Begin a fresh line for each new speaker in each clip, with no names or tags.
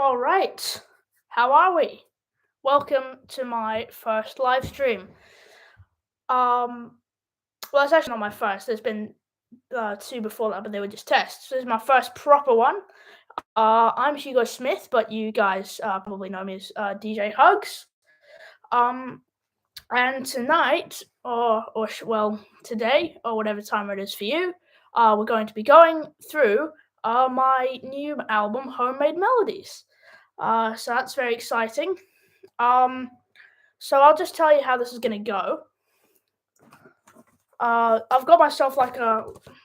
All right. How are we? Welcome to my first live stream. Um, well, it's actually not my first. There's been two before that, but they were just tests. So this is my first proper one. I'm Hugo Smith, but you guys probably know me as DJ Hugs. Um, and tonight, well, today, or whatever time it is for you, we're going to be going through my new album, Homemade Melodies. So that's very exciting. Um, so I'll just tell you how this is gonna go. I've got myself like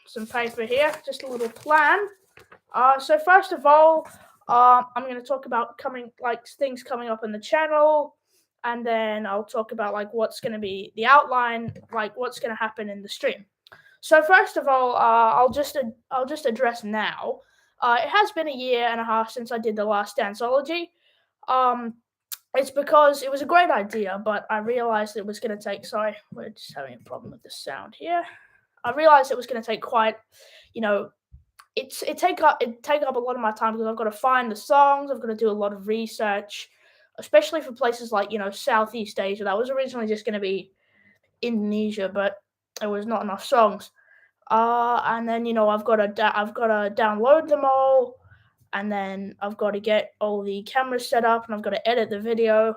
some paper here, just a little plan. So first of all, I'm gonna talk about things coming up in the channel, and then I'll talk about like what's gonna be the outline, like what's gonna happen in the stream. So first of all, I'll just address now. It has been a year and a half since I did the last danceology. Um, It's because it was a great idea, but I realized it was going to take. Sorry, we're just having a problem with the sound here. I realized it was going to take quite, you know, it take up a lot of my time because I've got to find the songs. I've got to do a lot of research, especially for places like Southeast Asia. That was originally just going to be Indonesia, but there was not enough songs. And then I've got to download them all, and then I've got to get all the cameras set up, and I've got to edit the video.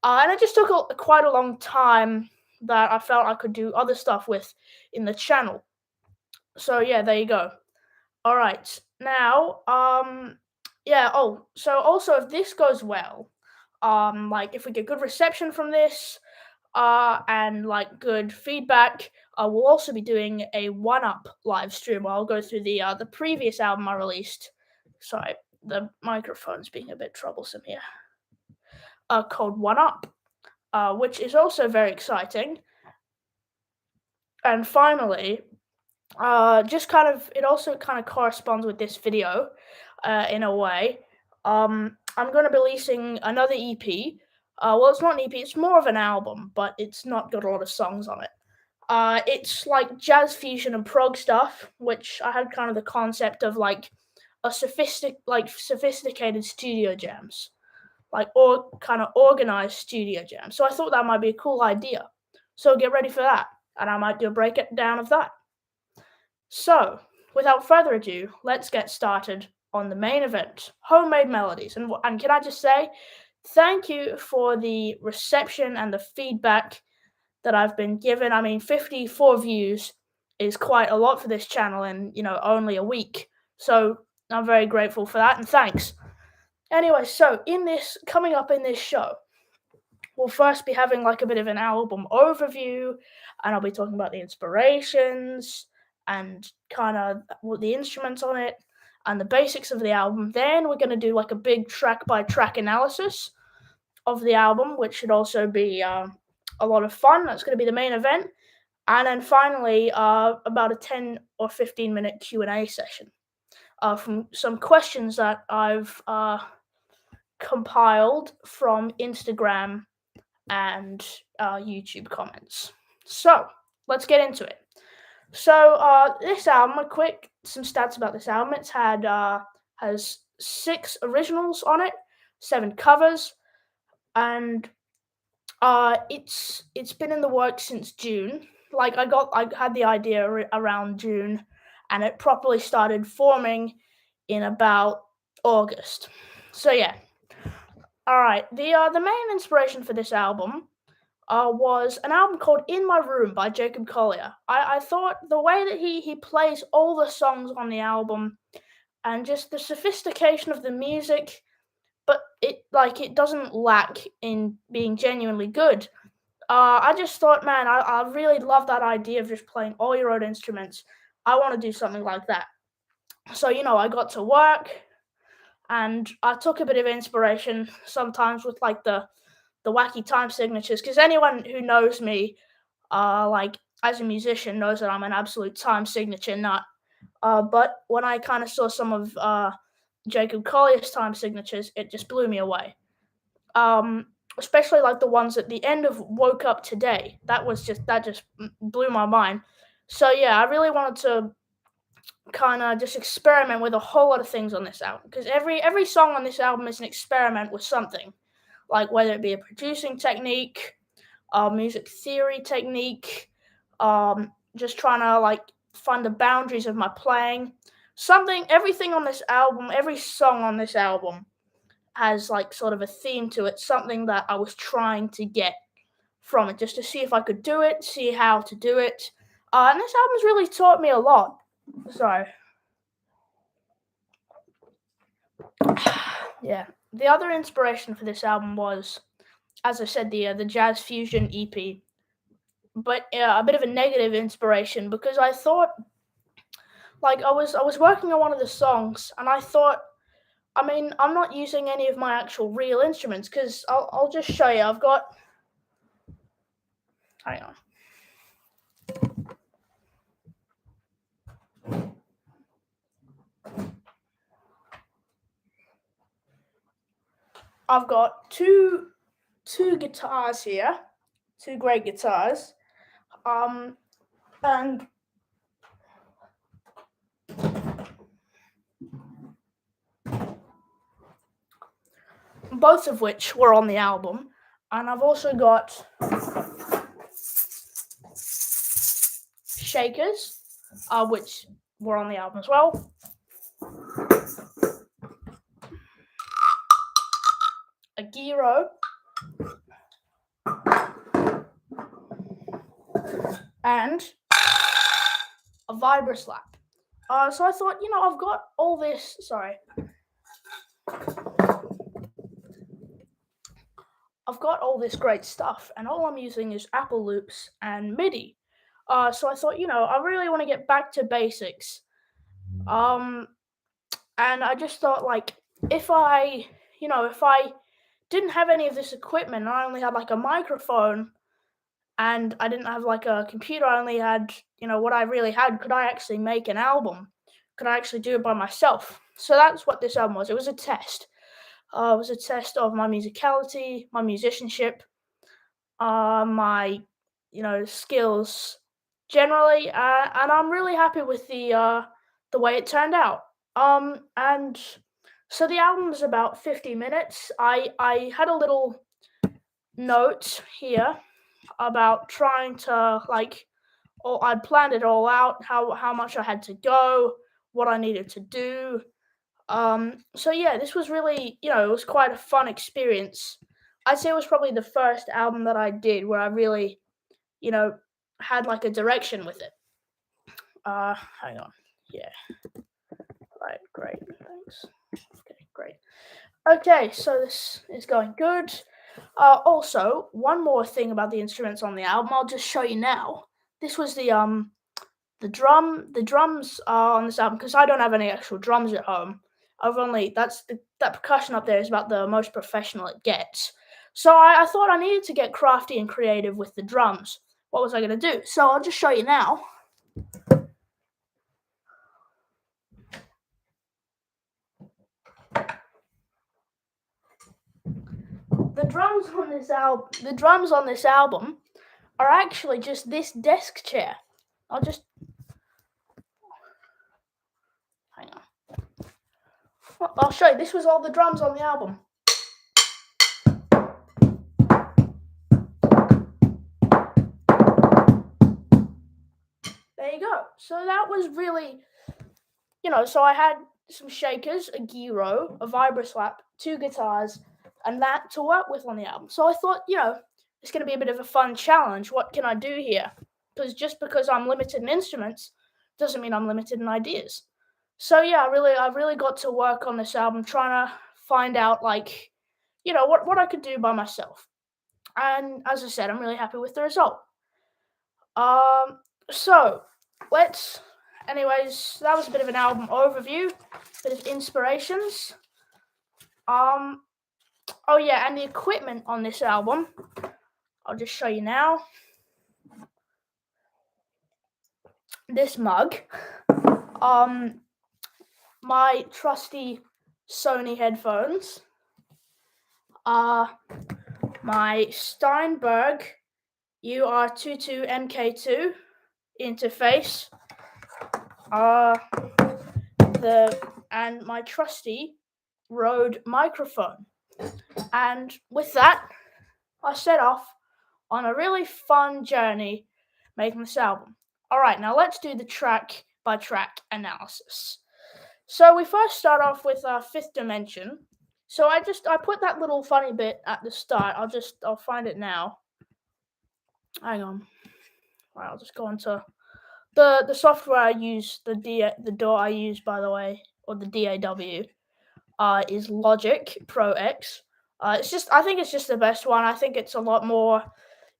And it just took quite a long time that I felt I could do other stuff with in the channel. So yeah, there you go. All right, now yeah. Oh, so also if this goes well, like if we get good reception from this, and like good feedback. We'll also be doing a one-up live stream where I'll go through the previous album I released. Sorry, the microphone's being a bit troublesome here. Called One Up, which is also very exciting. And finally, just kind of it also kind of corresponds with this video, in a way. I'm going to be releasing another EP. Well, it's not an EP; it's more of an album, but it's not got a lot of songs on it. It's like jazz fusion and prog stuff, which I had kind of the concept of like sophisticated studio jams, like or kind of organized studio jams. So I thought that might be a cool idea. So get ready for that, and I might do a breakdown of that. So, without further ado, let's get started on the main event, Homemade Melodies. And can I just say, thank you for the reception and the feedback that I've been given. I mean, 54 views is quite a lot for this channel in, only a week. So, I'm very grateful for that and thanks. Anyway, so coming up in this show, we'll first be having like a bit of an album overview, and I'll be talking about the inspirations and kind of what the instruments on it and the basics of the album. Then we're going to do like a big track by track analysis of the album, which should also be a lot of fun. That's going to be the main event. And then finally, about a 10 or 15-minute Q&A session from some questions that I've compiled from Instagram and YouTube comments. So let's get into it. So this album, some stats about this album. It's has 6 originals on it, 7 covers, and it's been in the works since June. Like I had the idea around June, and it properly started forming in about August. So yeah. All right. The main inspiration for this album was an album called In My Room by Jacob Collier. I thought the way that he plays all the songs on the album and just the sophistication of the music, but it doesn't lack in being genuinely good. I just thought, man, I really love that idea of just playing all your own instruments. I want to do something like that. So, I got to work and I took a bit of inspiration sometimes with like the wacky time signatures, because anyone who knows me, like as a musician, knows that I'm an absolute time signature nut. But when I kind of saw some of Jacob Collier's time signatures, it just blew me away. Especially like the ones at the end of "Woke Up Today." That just blew my mind. So yeah, I really wanted to kind of just experiment with a whole lot of things on this album, because every song on this album is an experiment with something, like whether it be a producing technique, music theory technique, just trying to like find the boundaries of my playing. Everything on this album, every song on this album has like sort of a theme to it, something that I was trying to get from it, just to see if I could do it, see how to do it. And this album's really taught me a lot. So, yeah. The other inspiration for this album was, as I said, the Jazz Fusion EP, but a bit of a negative inspiration, because I thought, like, I was working on one of the songs, and I thought, I mean, I'm not using any of my actual real instruments, because I'll just show you. Hang on. I've got two guitars here, two great guitars, and both of which were on the album. And I've also got shakers, which were on the album as well. A gyro, and a vibroslap. So I thought, I've got all this. Sorry. I've got all this great stuff, and all I'm using is Apple loops and MIDI. So I thought, I really want to get back to basics. And I just thought, like, if I didn't have any of this equipment, I only had like a microphone, and I didn't have like a computer, I only had, what I really had, could I actually make an album? Could I actually do it by myself? So that's what this album was. It was a test. It was a test of my musicality, my musicianship, my, skills generally, and I'm really happy with the way it turned out. And so the album is about 50 minutes. I had a little note here about trying to I'd planned it all out, how much I had to go, what I needed to do. So yeah, this was really, it was quite a fun experience. I'd say it was probably the first album that I did where I really, had like a direction with it. Hang on. Yeah. Right, great. Thanks. Okay, great. Okay, so this is going good. Also, one more thing about the instruments on the album, I'll just show you now. This was the drums on this album, because I don't have any actual drums at home. That percussion up there is about the most professional it gets. So I thought I needed to get crafty and creative with the drums. What was I going to do? So I'll just show you now. The drums on this album are actually just this desk chair. Hang on. I'll show you. This was all the drums on the album. There you go. So that was really, so I had some shakers, a gyro, a vibroslap, two guitars, and that to work with on the album. So I thought, it's going to be a bit of a fun challenge. What can I do here? Because just because I'm limited in instruments doesn't mean I'm limited in ideas. So yeah, I really got to work on this album, trying to find out what I could do by myself. And as I said, I'm really happy with the result. So anyways, that was a bit of an album overview, bit of inspirations. Oh yeah, and the equipment on this album, I'll just show you now. This mug, my trusty Sony headphones, my Steinberg UR22 MK2 interface, and my trusty Rode microphone. And with that, I set off on a really fun journey making this album. All right, now let's do the track by track analysis. So we first start off with Fifth Dimension. So I put that little funny bit at the start. I'll find it now. Hang on. All right, I'll just go into the software I use, the DAW I use, by the way, or the DAW, is Logic Pro X. I think it's just the best one. I think it's a lot more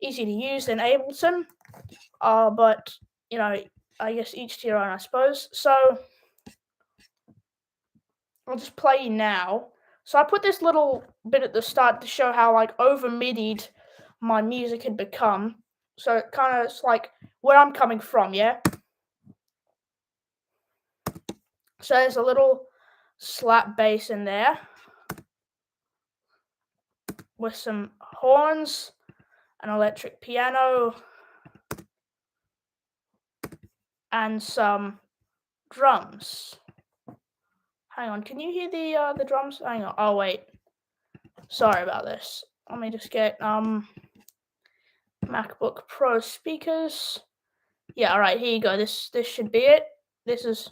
easy to use than Ableton. But I guess each to your own, I suppose. So I'll just play you now. So I put this little bit at the start to show how over midied my music had become. So it kind of it's like where I'm coming from, yeah. So there's a little slap bass in there with some horns, an electric piano, and some drums. Hang on, can you hear the drums? Hang on. Oh wait, sorry about this. Let me just get MacBook Pro speakers. Yeah, all right, here you go. This should be it. This is.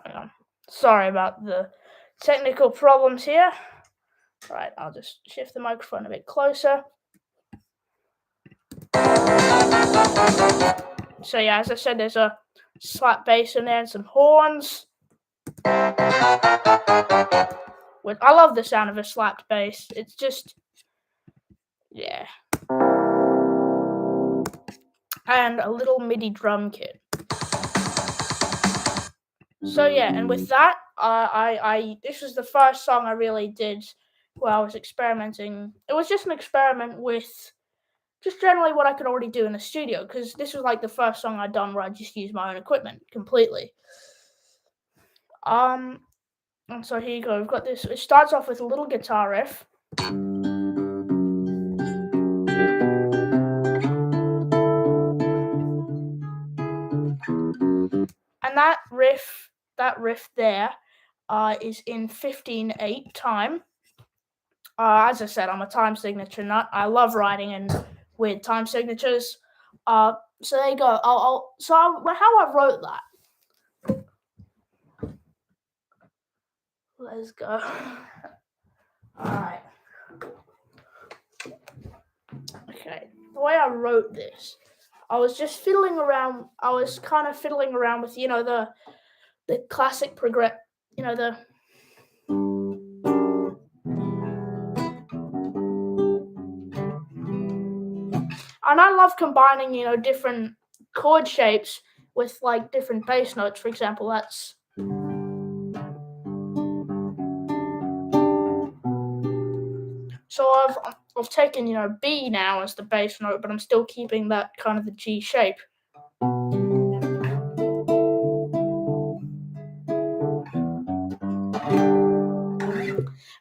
Hang on. Sorry about the technical problems here. All right, I'll just shift the microphone a bit closer. So yeah, as I said, there's a slap bass in there and some horns. I love the sound of a slapped bass. It's just, yeah. And a little MIDI drum kit. So yeah, and with that, this was the first song I really did where I was experimenting. It was just an experiment with just generally what I could already do in the studio, because this was the first song I'd done where I just used my own equipment completely. And so here you go. We've got this. It starts off with a little guitar riff. And that riff there is in 15/8 time. As I said, I'm a time signature nut. I love writing in weird time signatures. So there you go. How I wrote that. Let's go. All right. Okay. The way I wrote this, I was just fiddling around. I was kind of fiddling around with the classic progress. And I love combining, different chord shapes with different bass notes. For example, that's. So I've taken, B now as the bass note, but I'm still keeping that kind of the G shape.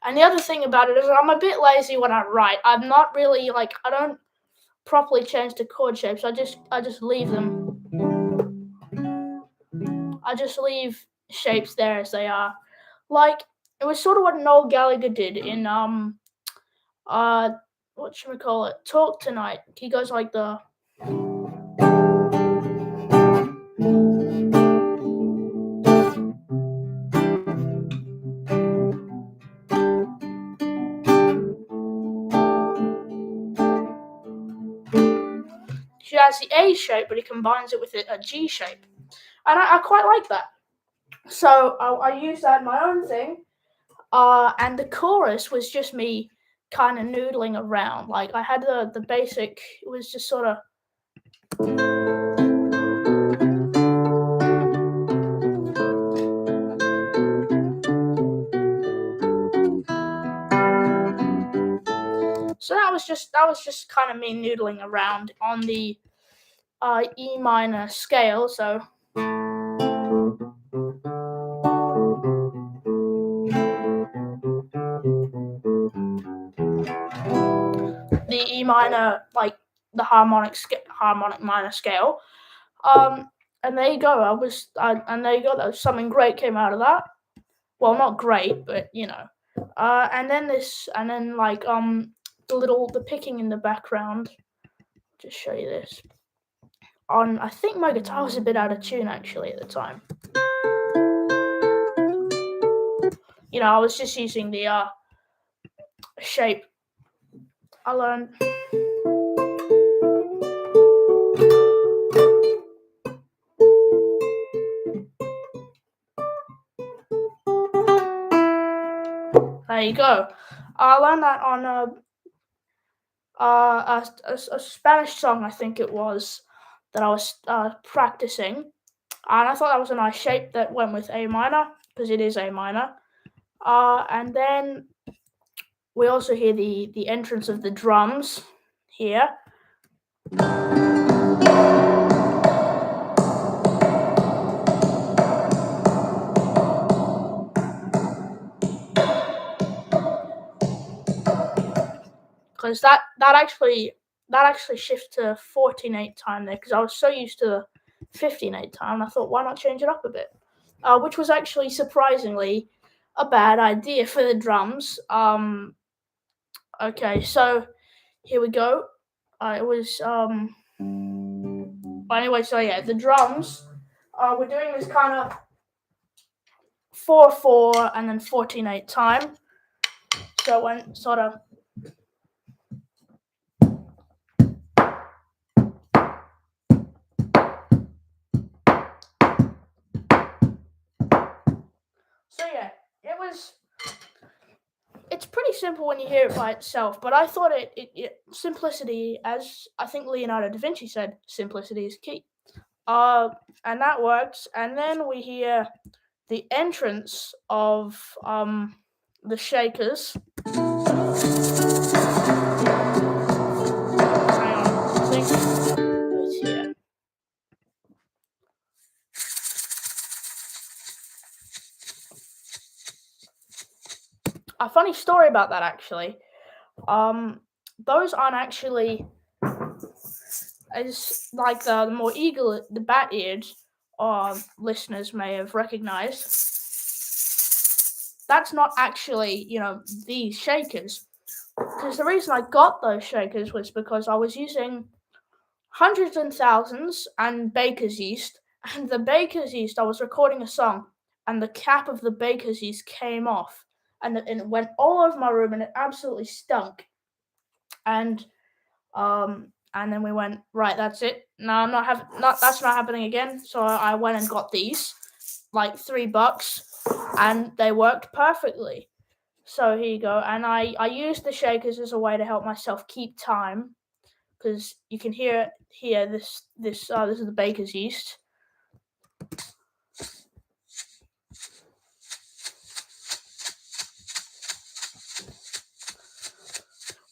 And the other thing about it is I'm a bit lazy when I write. I'm not really I don't properly change the chord shapes. I just leave them. I just leave shapes there as they are. It was sort of what Noel Gallagher did in whatchamacallit, Talk Tonight. He goes like the. He has the A shape, but he combines it with a G shape. And I quite like that. So I use that in my own thing. And the chorus was just me kind of noodling around. I had the basic, it was just sort of. So that was just kind of me noodling around on the E minor scale. So. The E minor, the harmonic minor scale. And there you go. And there you go. Something great came out of that. Well, not great, but and then the picking in the background. Just show you this. I think my guitar was a bit out of tune actually at the time. I was just using the shape I learned. There you go. I learned that on a Spanish song, I think it was, that I was practicing, and I thought that was a nice shape that went with A minor, because it is A minor. And then we also hear the entrance of the drums here. Because that actually shifts to 14/8 time there, because I was so used to the 15/8 time, I thought, why not change it up a bit? Which was actually surprisingly a bad idea for the drums. Okay, so here we go. It was But anyway, so yeah, the drums. We're doing this kind of 4/4 and then 14/8 time. So when sort of. So yeah, it's pretty simple when you hear it by itself, but I thought simplicity, as I think Leonardo da Vinci said, simplicity is key. And that works. And then we hear the entrance of the shakers. Hang on, I think it's here. A funny story about that, actually. Those aren't actually as like the more eager, the bat-eared listeners may have recognized. That's not actually, these shakers. Because the reason I got those shakers was because I was using hundreds and thousands and baker's yeast, and the baker's yeast, I was recording a song, and the cap of the baker's yeast came off, and it went all over my room, and it absolutely stunk. And then we went, right, that's it. No, that's not happening again. So I went and got these, like $3, and they worked perfectly. So here you go. And I used the shakers as a way to help myself keep time, because you can hear it here. This is the baker's yeast.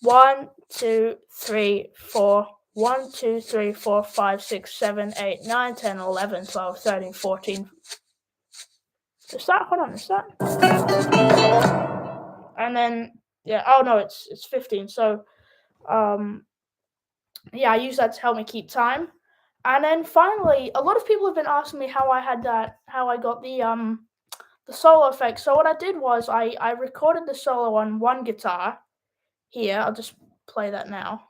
One, two, three, four. 1, 2, 3, 4, 5, 6, 7, 8, 9, 10, 11, 12, 13, 14. Is that? Hold on, is that? And then, yeah, oh no, it's 15. So, yeah, I use that to help me keep time. And then finally, a lot of people have been asking me how I got the solo effect. So what I did was I recorded the solo on one guitar. Here, I'll just play that now.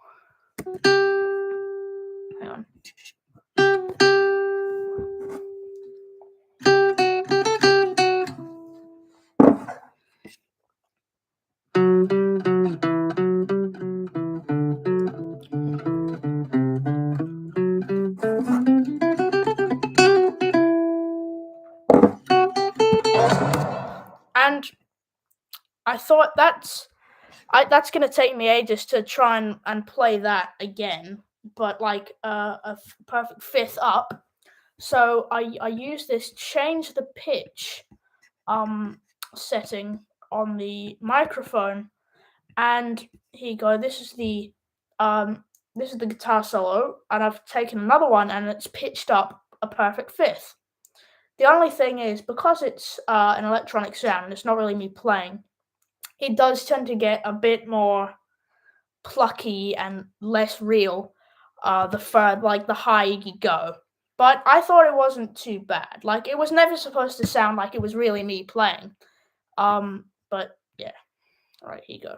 Hang on. And I thought that's going to take me ages to try and play that again, but like a perfect fifth up. So I use this change the pitch setting on the microphone, and here you go. This is the guitar solo, and I've taken another one and it's pitched up a perfect fifth. The only thing is, because it's an electronic sound and it's not really me playing, it does tend to get a bit more plucky and less real the higher you go. but I thought it wasn't too bad. Like, it was never supposed to sound like it was really me playing. But yeah. All right, here you go.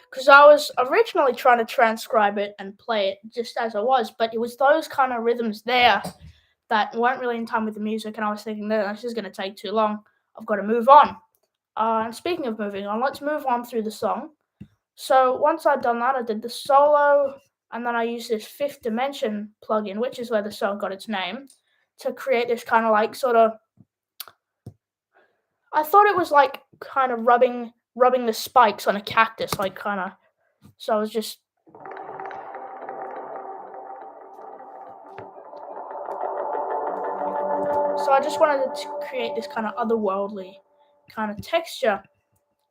Because I was originally trying to transcribe it and play it just as it was, but it was those kind of rhythms there that weren't really in time with the music, and I was thinking, no, this is going to take too long. I've got to move on. And speaking of moving on, let's move on through the song. So once I'd done that, I did the solo, and then I used this Fifth Dimension plugin, which is where the song got its name, to create this kind of like sort of. I thought it was like kind of rubbing the spikes on a cactus, like kind of. So I was just. So I just wanted to create this kind of otherworldly kind of texture.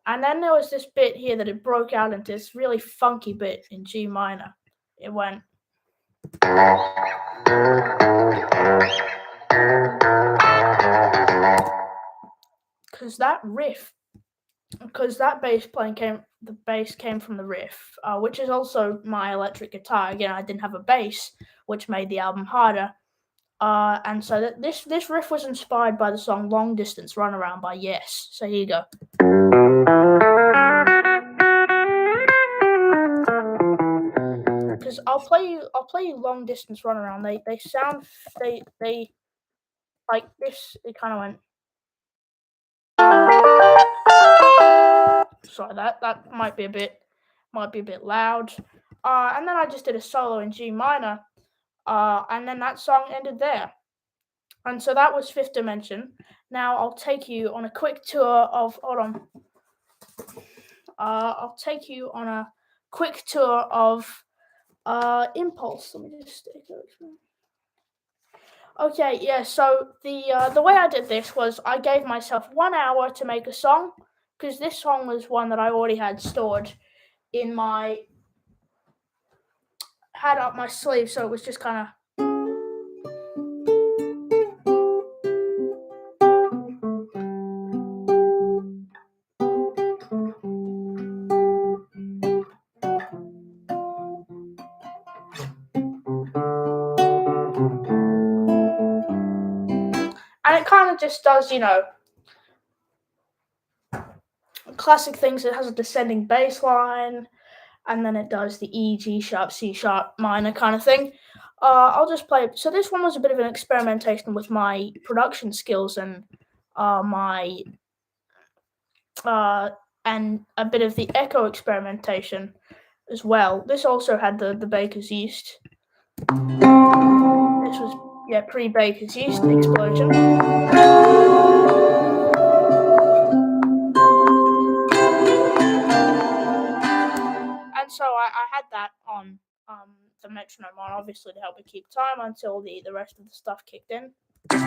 And then there was this bit here that it broke out into this really funky bit in G minor. It went. Because that the bass came from the riff, which is also my electric guitar. Again, I didn't have a bass, which made the album harder. And so this riff was inspired by the song "Long Distance Runaround" by Yes. So here you go. Because I'll play you "Long Distance Runaround." They sound they like this. It kind of went. Sorry, that might be a bit loud. And then I just did a solo in G minor. And then that song ended there. And so that was Fifth Dimension. Now I'll take you on a quick tour of. Hold on. I'll take you on a quick tour of Impulse. Let me just take that. Okay, yeah. So the way I did this was I gave myself 1 hour to make a song, because this song was one that I already had stored in had up my sleeve, so it was just kind of. And it kind of just does, classic things. It has a descending bass line, and then it does the E, G sharp, C sharp minor kind of thing. I'll just play. So this one was a bit of an experimentation with my production skills and my and a bit of the echo experimentation as well. This also had the baker's yeast. This was pre-baker's yeast explosion. And so I had that on the metronome on, obviously, to help it keep time until the rest of the stuff kicked in. So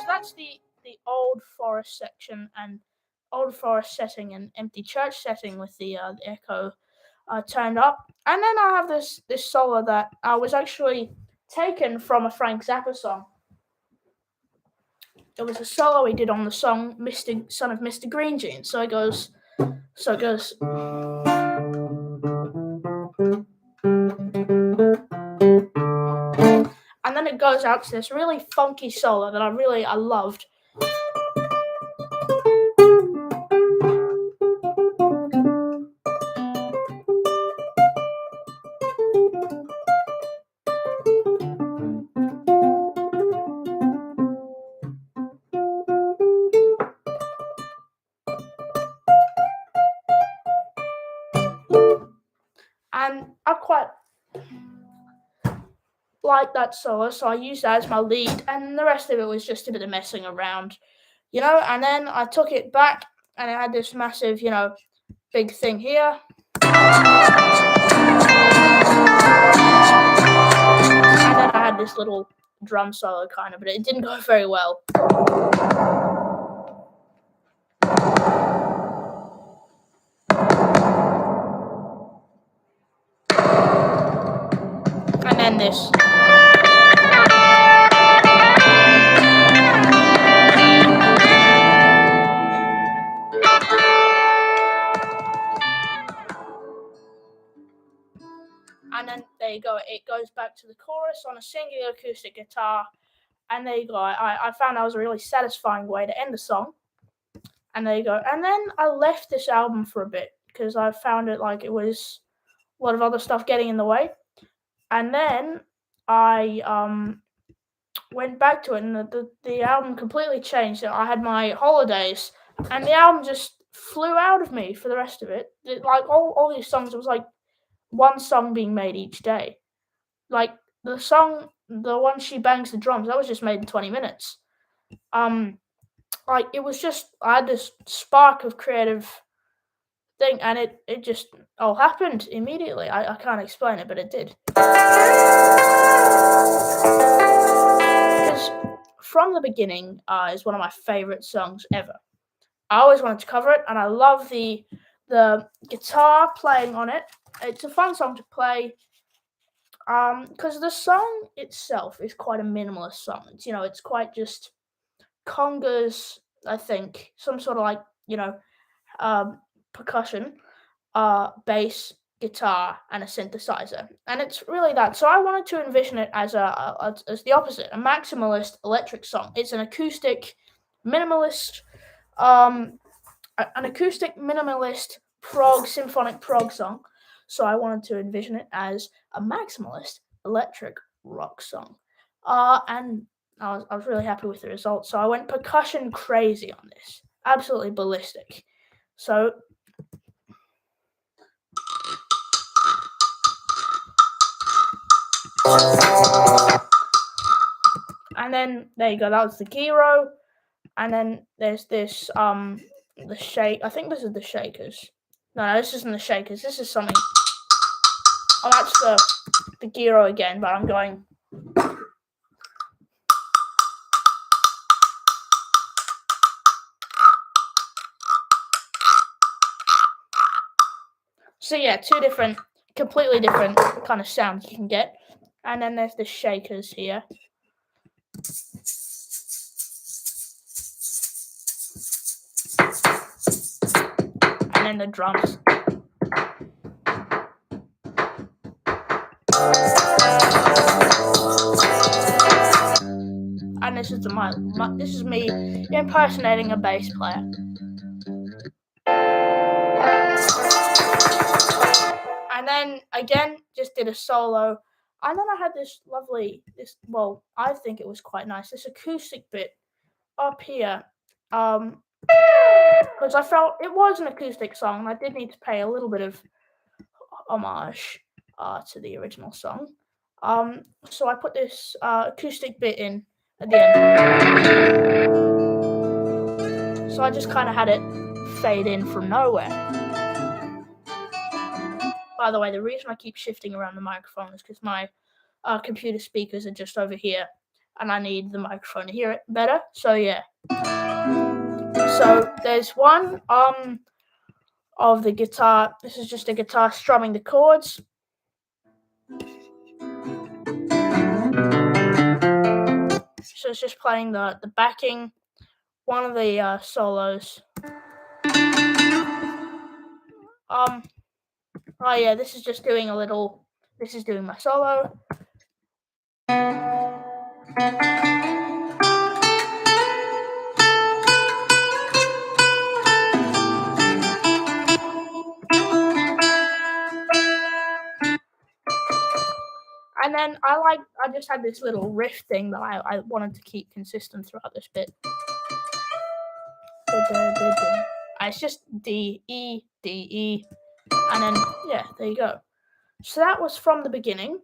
that's the old forest section and old forest setting and empty church setting with the echo turned up. And then I have this solo that was actually taken from a Frank Zappa song. It was a solo he did on the song Son of Mr. Green Jeans. So it goes. And then it goes out to this really funky solo that I loved. And I quite like that solo, so I used that as my lead, and the rest of it was just a bit of messing around, and then I took it back, and it had this massive, big thing here. And then I had this little drum solo kind of, but it didn't go very well. this. And then there you go. It goes back to the chorus on a singular acoustic guitar. And there you go. I found that was a really satisfying way to end the song. And there you go. And then I left this album for a bit because I found it like it was a lot of other stuff getting in the way. And then I went back to it, and the album completely changed. I had my holidays, and the album just flew out of me for the rest of it. Like all these songs, it was like one song being made each day. Like the song, the one She Bangs the Drums, that was just made in 20 minutes. Like it was just, I had this spark of creative thing, and it just all happened immediately. I can't explain it, but it did. Because From the Beginning is one of my favorite songs ever. I always wanted to cover it, and I love the guitar playing on it. It's a fun song to play. Because the song itself is quite a minimalist song. It's quite just congas, I think, some sort of like, percussion, bass, guitar, and a synthesizer. And it's really that. So I wanted to envision it as as the opposite, a maximalist electric song. It's an acoustic minimalist, symphonic prog song. So I wanted to envision it as a maximalist electric rock song. And I was really happy with the results. So I went percussion crazy on this. Absolutely ballistic. So and then there you go, that was the gyro. And then there's this the shake. I think this is the shakers. No, this isn't the shakers. This is something. Oh, that's the gyro again, but I'm going. So yeah, completely different kind of sounds you can get. And then there's the shakers here. And then the drums. And this is me impersonating a bass player. And then again, just did a solo. And then I had I think it was quite nice, this acoustic bit up here. Because I felt it was an acoustic song, and I did need to pay a little bit of homage to the original song. So I put this acoustic bit in at the end. So I just kind of had it fade in from nowhere. By the way, the reason I keep shifting around the microphone is because my computer speakers are just over here, and I need the microphone to hear it better. So yeah. So there's one of the guitar. This is just a guitar strumming the chords. So it's just playing the backing, one of the solos. Oh yeah, this is just doing this is doing my solo. And then I just had this little riff thing that I wanted to keep consistent throughout this bit. It's just D, E, D, E. And then, yeah, there you go. So that was From the Beginning.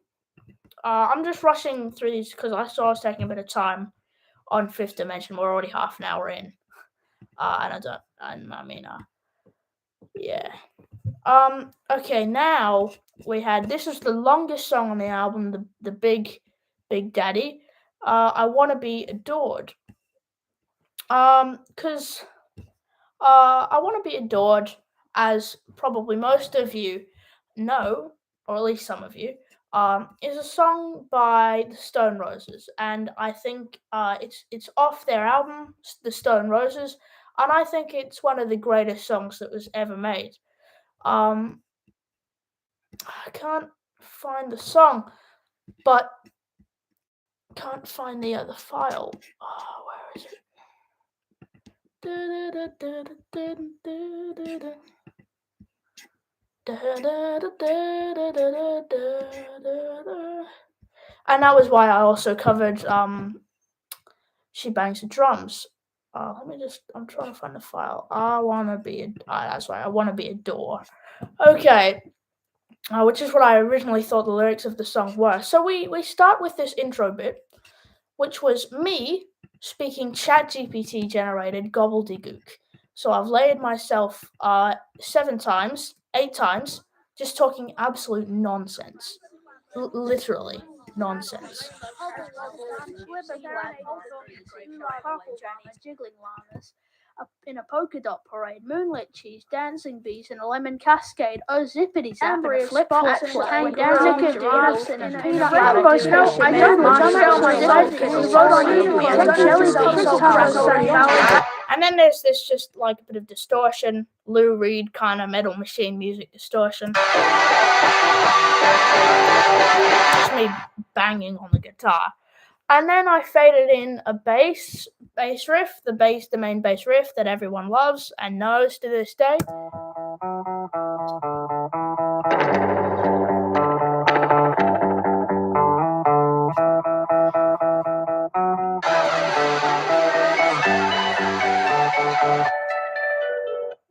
I'm just rushing through these because I saw I was taking a bit of time on Fifth Dimension. We're already half an hour in. Yeah. Okay, now this is the longest song on the album, the Big Daddy. I Want to Be Adored. Because I Want to Be Adored, as probably most of you know, or at least some of you, is a song by the Stone Roses, and I think it's off their album, The Stone Roses, and I think it's one of the greatest songs that was ever made. Um, I can't find the song, but can't find the other file. Oh, where is it? And that was why I also covered She Bangs the Drums. I'm trying to find the file. That's right, I Wanna Be a Door. Okay, which is what I originally thought the lyrics of the song were. So we start with this intro bit, which was me speaking ChatGPT generated gobbledygook. So I've layered myself 7 times, 8 times, just talking absolute nonsense. Literally nonsense.
Jiggling llamas in a polka dot parade, moonlit cheese, dancing bees in a lemon cascade, oh zippity zap, and a flip flops and a kangaroo, giraffes in a peanut butter. I know
And then there's this just like a bit of distortion, Lou Reed kind of Metal Machine music distortion. Just me banging on the guitar. And then I faded in a bass riff, the main bass riff that everyone loves and knows to this day.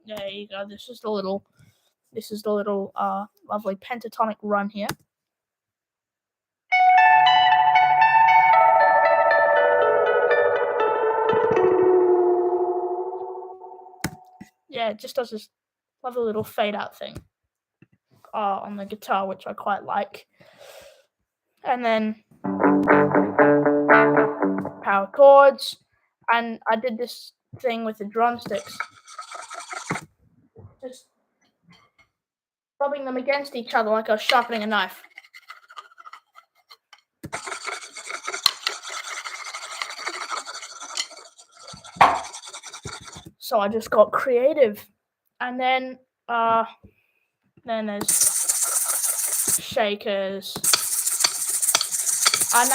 There you go. This is the little lovely pentatonic run here. Yeah, it just does this lovely little fade out thing on the guitar, which I quite like. And then power chords, and I did this thing with the drumsticks, just rubbing them against each other like I was sharpening a knife. So I just got creative, and then there's shakers, and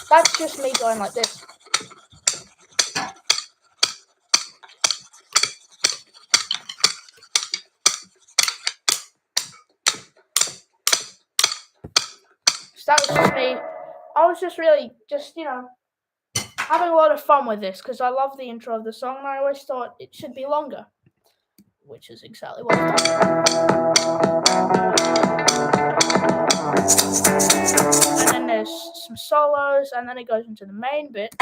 that's just me going like this. So that was just me. I was just really having a lot of fun with this because I love the intro of the song, and I always thought it should be longer, which is exactly what I've done. And then there's some solos, and then it goes into the main bit.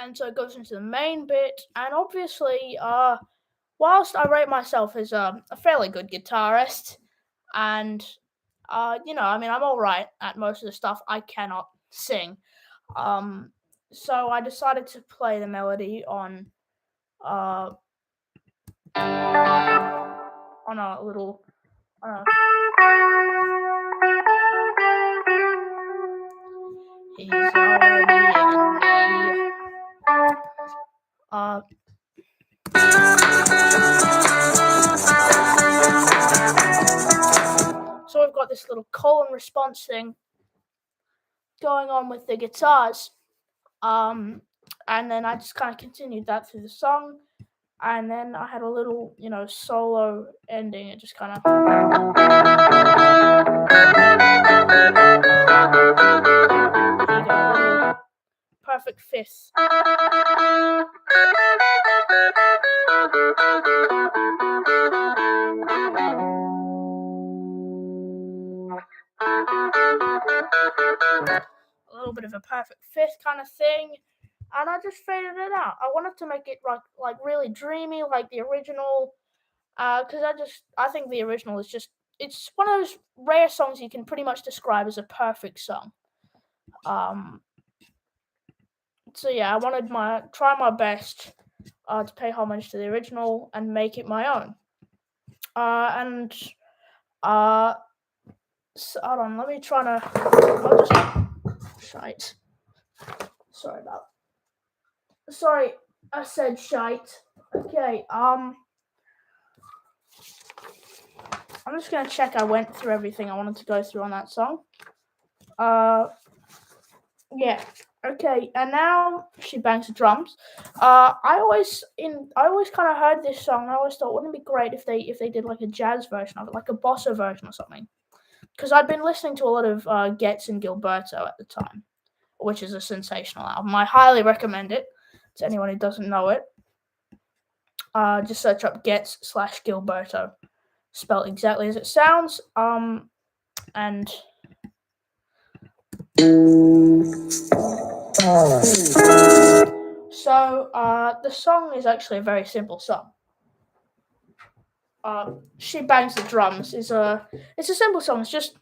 And so it goes into the main bit, and obviously, whilst I rate myself as a fairly good guitarist, and I'm all right at most of the stuff, I cannot sing. So I decided to play the melody on a little. He's already in So we've got this little call and response thing going on with the guitars. And then I just kind of continued that through the song. And then I had a little, solo ending. It just kind of. Perfect fifth. A little bit of a perfect fifth kind of thing, and I just faded it out. I wanted to make it like really dreamy, like the original, because I think the original is just it's one of those rare songs you can pretty much describe as a perfect song. Um, so yeah, I wanted try my best to pay homage to the original and make it my own. And so, hold on, let me try to. I'll just shite. Sorry, I said shite. Okay. I'm just gonna check I went through everything I wanted to go through on that song. Yeah. Okay, and now she bangs the drums. I always kind of heard this song. I always thought, wouldn't it be great if they did like a jazz version of it, like a bossa version or something? Because I'd been listening to a lot of Getz and Gilberto at the time, which is a sensational album. I highly recommend it to anyone who doesn't know it. Just search up Getz/Gilberto, spelled exactly as it sounds. And so the song is actually a very simple song. She bangs the drums it's a simple song. It's just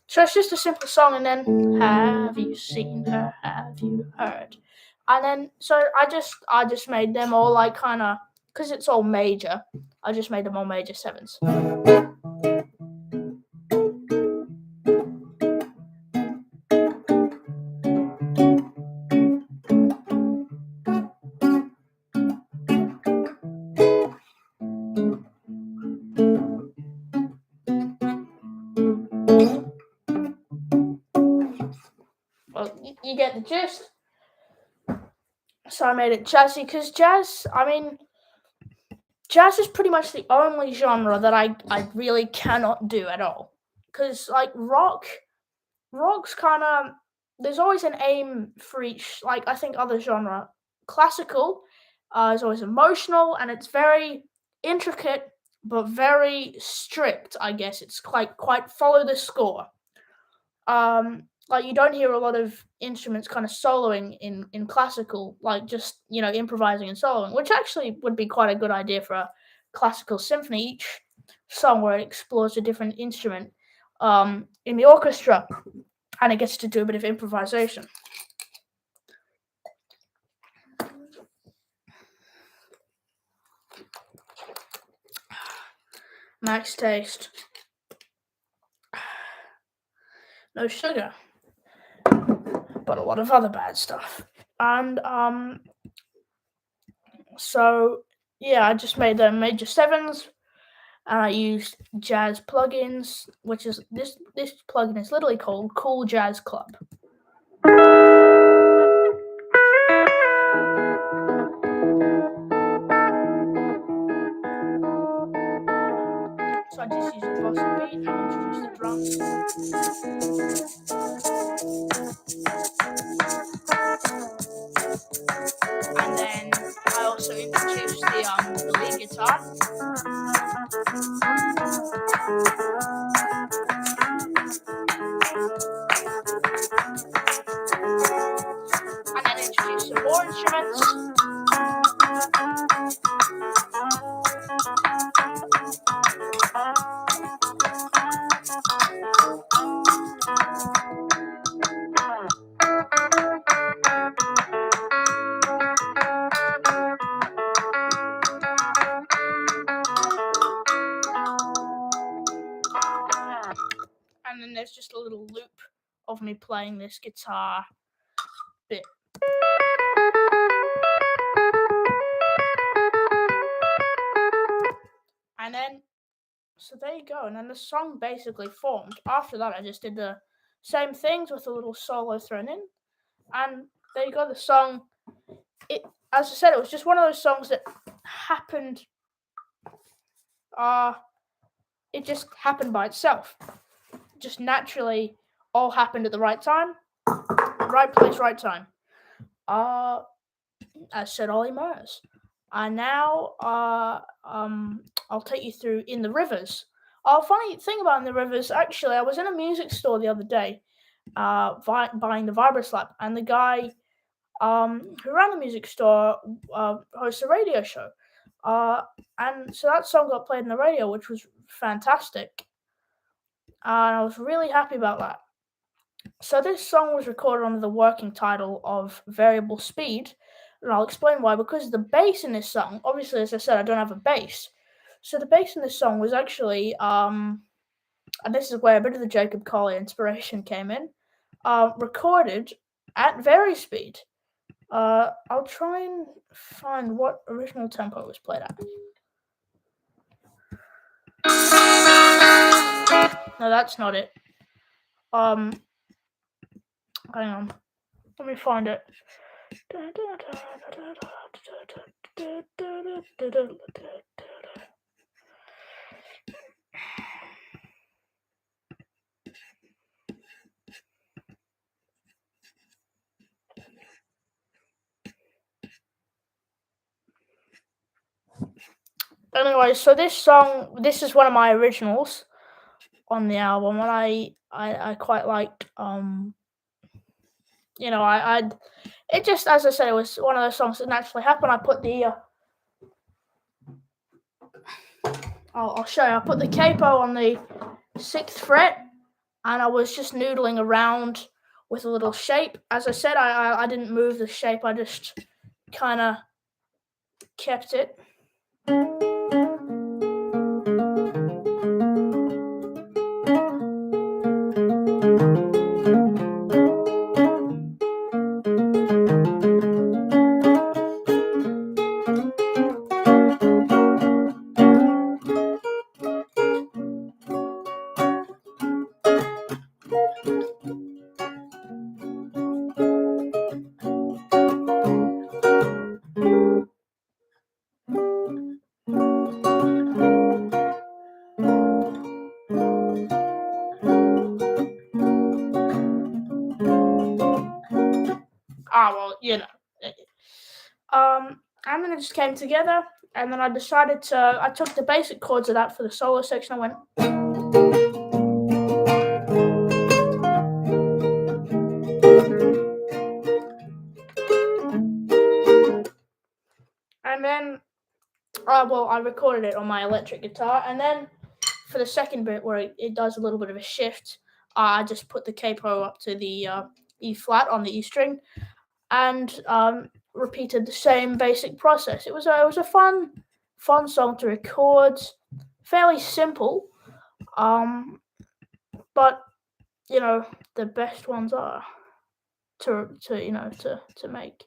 so it's just a simple song, and then have you seen her? Have you heard? And then so I just made them all like kind of, because it's all major. I just made them all major sevens. Well, you get the gist. So I made it jazzy because jazz is pretty much the only genre that I really cannot do at all. Because like rock's kind of, there's always an aim for each. Like I think other genre, classical, is always emotional and it's very intricate but very strict. I guess it's quite follow the score. Like you don't hear a lot of instruments kind of soloing in classical, like just improvising and soloing, which actually would be quite a good idea for a classical symphony. Each song where it explores a different instrument in the orchestra, and it gets to do a bit of improvisation. Max taste. No sugar, but a lot of other bad stuff. And so yeah, I just made them major sevens. And I used jazz plugins, which is this plugin is literally called Cool Jazz Club. So I just used a bossa beat and introduced the drums. And then I also introduced the lead guitar. And then introduced some more instruments. And then there's just a little loop of me playing this guitar bit. And then, so there you go. And then the song basically formed. After that, I just did the same things with a little solo thrown in. And there you go, the song. It, as I said, it was just one of those songs that happened. It just happened by itself. Just naturally, all happened at the right time, right place, right time. As said Ollie Murs. And now, I'll take you through In the Rivers. Funny thing about In the Rivers, actually, I was in a music store the other day, buying the Vibraslap, and the guy who ran the music store hosts a radio show. And so that song got played on the radio, which was fantastic. And I was really happy about that. So this song was recorded under the working title of Variable Speed, and I'll explain why. Because the bass in this song, obviously, as I said, I don't have a bass. So the bass in this song was actually, and this is where a bit of the Jacob Collier inspiration came in, recorded at very speed. I'll try and find what original tempo was played at. No, that's not it. Hang on. Let me find it. Anyway, so this is one of my originals on the album, and I quite liked. It just, as I said, it was one of those songs that naturally happened. I put the I'll show you. I put the capo on the 6th fret, and I was just noodling around with a little shape. As I said, I didn't move the shape. I just kind of kept it. Well, and then it just came together, and then I took the basic chords of that for the solo section. I went, and then I recorded it on my electric guitar, and then for the second bit where it does a little bit of a shift, I just put the capo up to the E flat on the E string, and repeated the same basic process. It was a fun song to record, fairly simple, but the best ones are to make.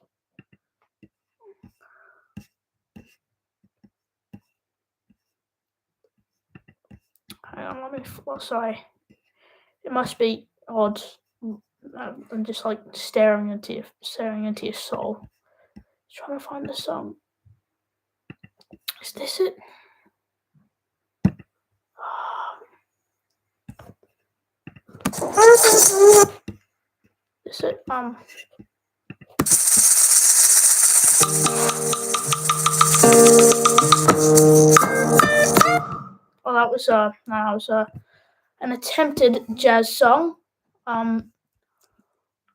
Hang on, let me. Sorry, it must be odd. I'm just like staring into your soul, trying to find the song. Is this it? Is it? Well, that was an attempted jazz song.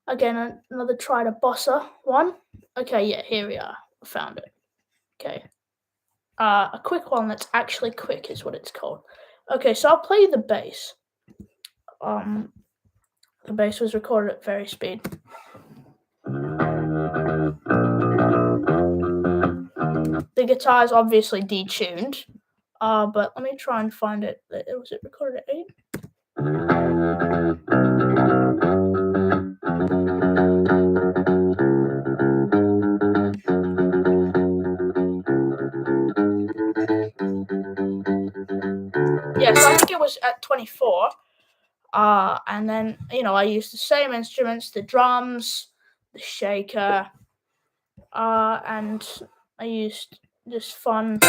Again, another try to bossa one. Okay, yeah, here we are. I found it. Okay. A quick one that's actually quick is what it's called. Okay, so I'll play the bass. The bass was recorded at very speed. The guitar is obviously detuned, but let me try and find it. Was it recorded at 8? Yes, I think it was at 24. And then, I used the same instruments, the drums, the shaker, and I used just fun.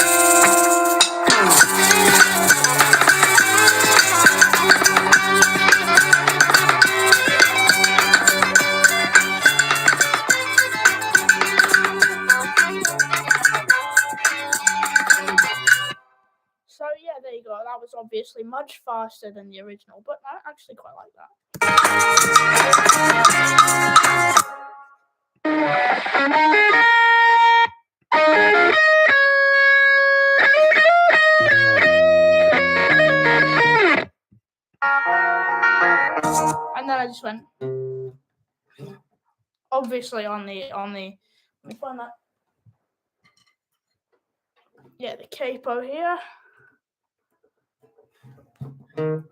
So yeah, there you go. That was obviously much faster than the original, but I actually quite like that. And then I just went, obviously on the let me find that. Yeah, the capo here. And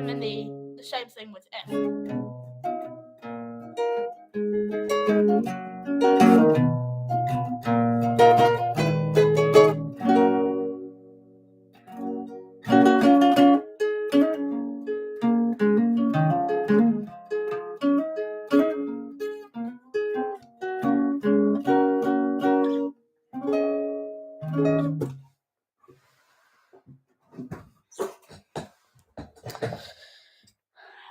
then the same thing with F.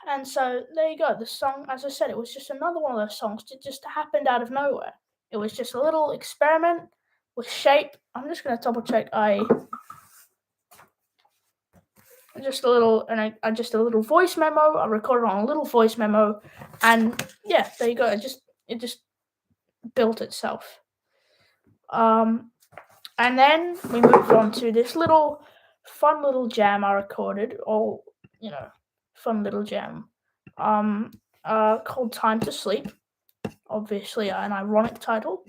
And so there you go. The song, as I said, it was just another one of those songs that just happened out of nowhere. It was just a little experiment with shape. I'm just going to double check. Just a little voice memo. I recorded on a little voice memo, and yeah, there you go. It just built itself. And then we moved on to this fun little jam I recorded. Fun little jam. Called "Time to Sleep." Obviously, an ironic title.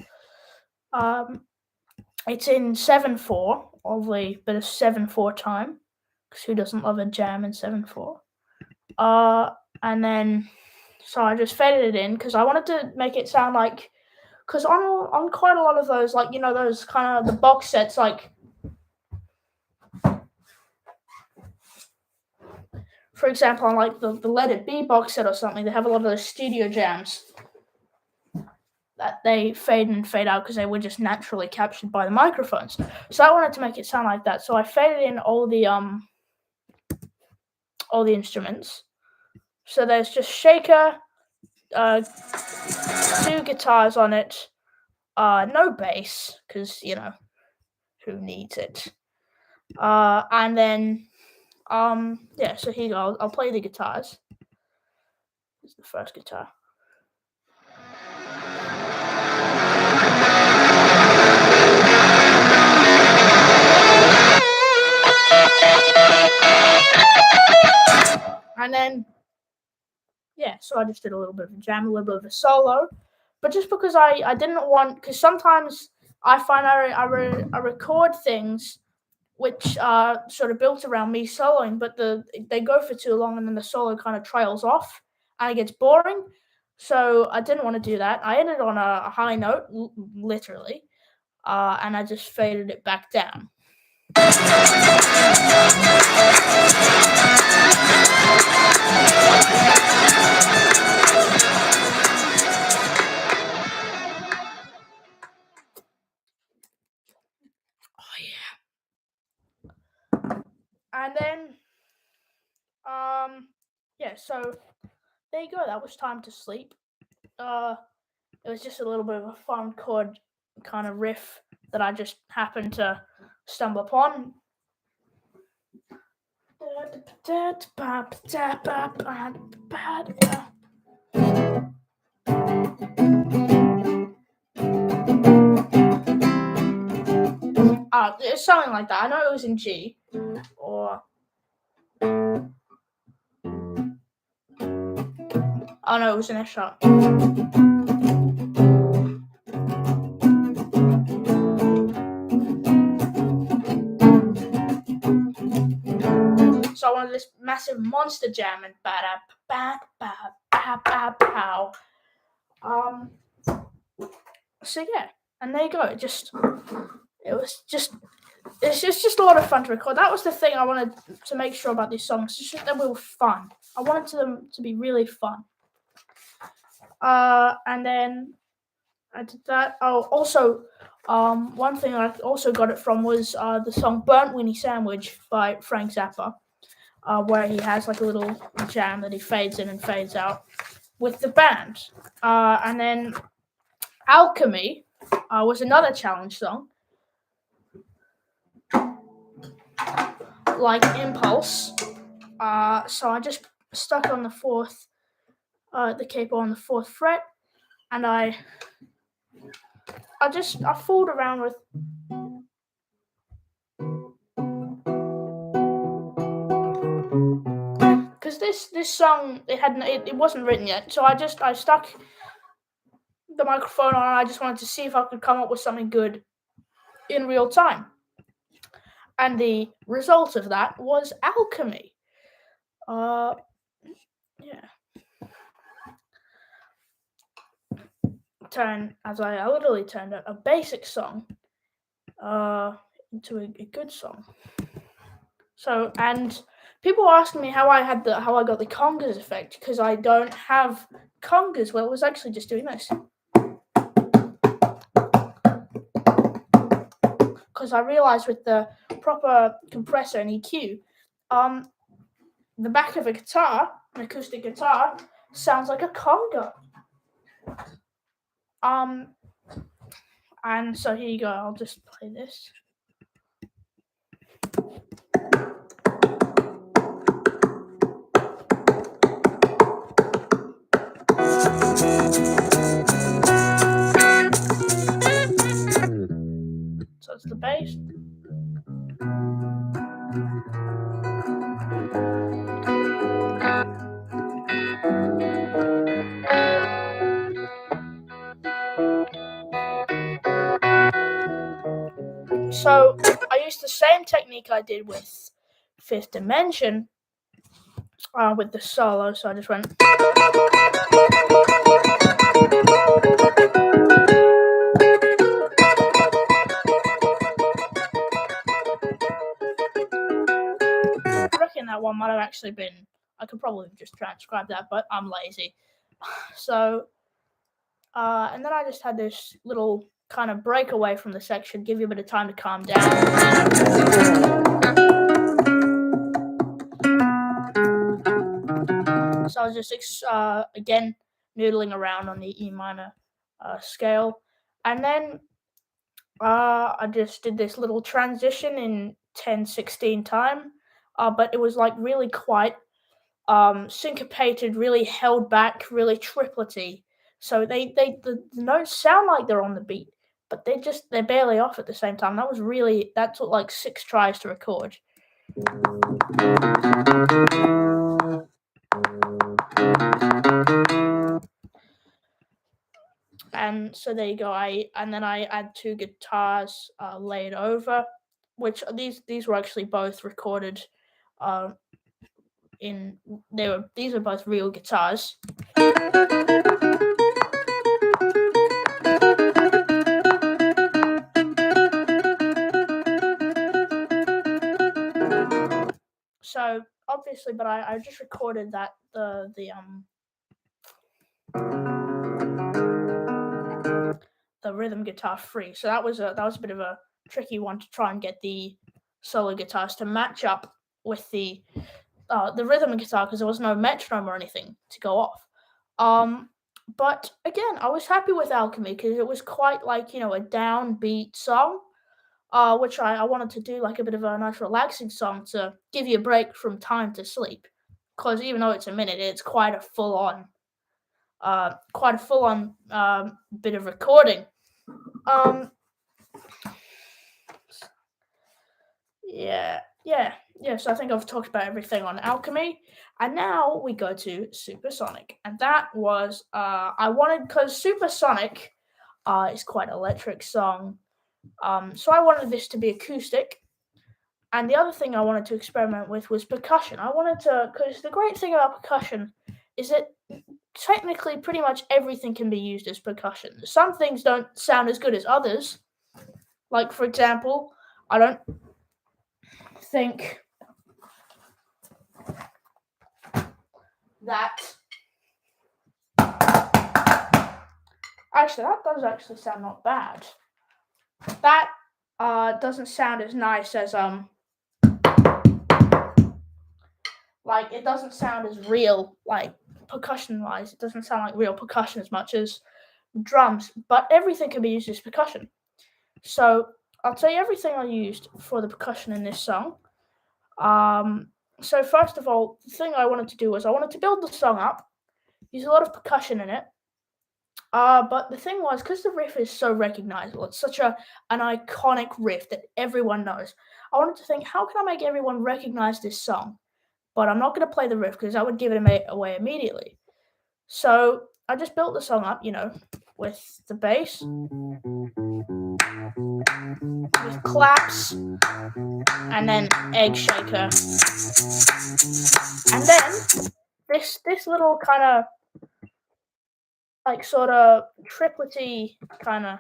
It's in 7/4, obviously a bit of 7/4 time, because who doesn't love a jam in 7/4? And then, so I just faded it in because I wanted to make it sound like, because on quite a lot of those, like, those kind of the box sets, like, for example, on like the Let It Be box set or something, they have a lot of those studio jams that they fade in and fade out because they were just naturally captured by the microphones. So I wanted to make it sound like that. So I faded in all the instruments. So there's just shaker, 2 guitars on it, no bass because who needs it? And then yeah. So here you go. I'll play the guitars. This is the first guitar. And then, yeah, so I just did a little bit of a jam, a little bit of a solo. But just because I didn't want, because sometimes I find I record things which are sort of built around me soloing, but they go for too long and then the solo kind of trails off and it gets boring. So I didn't want to do that. I ended on a high note, literally, and I just faded it back down. Oh yeah. And then, yeah. So there you go. That was Time to Sleep. It was just a little bit of a fun chord kind of riff that I just happened to stumble upon. It's something like that. I know it was in G, or oh no, it was in F sharp. So I wanted this massive monster jam and pow. So yeah, and there you go. It's just a lot of fun to record. That was the thing I wanted to make sure about these songs. It's just that they were fun. I wanted them to be really fun. And then I did that. Oh, also, one thing I also got it from was the song "Burnt Winnie Sandwich" by Frank Zappa, where he has like a little jam that he fades in and fades out with the band. And then Alchemy was another challenge song, like Impulse. So I just stuck on the fourth, the capo on the fourth fret, and I fooled around with. Because this song it wasn't written yet, so I stuck the microphone on, and I just wanted to see if I could come up with something good in real time. And the result of that was Alchemy. Yeah. I literally turned a basic song into a good song. So, and people were asking me how I got the congas effect, because I don't have congas. Well, it was actually just doing this. Because I realized with the proper compressor and EQ, the back of a guitar, an acoustic guitar, sounds like a conga. And so here you go. I'll just play this. So it's the bass. So I used the same technique I did with Fifth Dimension with the solo. So I just went. I reckon that one might have actually been. I could probably just transcribe that, but I'm lazy. So, and then I just had this little kind of break away from the section, give you a bit of time to calm down. So I was just again noodling around on the E minor scale, and then I just did this little transition in 10/16 time, but it was like really quite syncopated, really held back, really triplety. So the notes sound like they're on the beat, but they're barely off at the same time. That took like 6 tries to record. And so there you go. And then I add 2 guitars laid over, which these were actually both recorded. These are both real guitars. So obviously, but I just recorded that the rhythm guitar free. So that was a bit of a tricky one to try and get the solo guitars to match up with the rhythm guitar, because there was no metronome or anything to go off. But again, I was happy with Alchemy because it was quite like, a downbeat song, which I wanted to do like a bit of a nice relaxing song to give you a break from time to sleep. Because even though it's a minute, it's quite a full on bit of recording. Yeah. So I think I've talked about everything on Alchemy, and now we go to Supersonic, and that was because Supersonic is quite an electric song, so I wanted this to be acoustic. And the other thing I wanted to experiment with was percussion. Because the great thing about percussion is that technically pretty much everything can be used as percussion. Some things don't sound as good as others. Like, for example, I don't think that does actually sound not bad. That doesn't sound as nice as like, it doesn't sound as real, like percussion wise. It doesn't sound like real percussion as much as drums, but everything can be used as percussion. So I'll tell you everything I used for the percussion in this song. So first of all, the thing I wanted to do was I wanted to build the song up, use a lot of percussion in it. But the thing was, because the riff is so recognizable, it's such an iconic riff that everyone knows. I wanted to think, how can I make everyone recognize this song? But I'm not going to play the riff because that would give it away immediately. So I just built the song up, with the bass, with claps, and then egg shaker, and then this little kind of like sort of triplety kind of.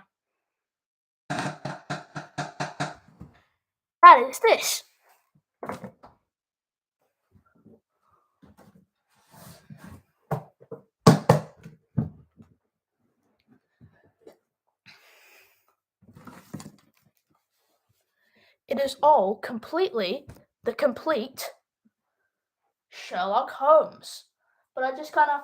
That is this. It is all completely the complete Sherlock Holmes. But I just kind of.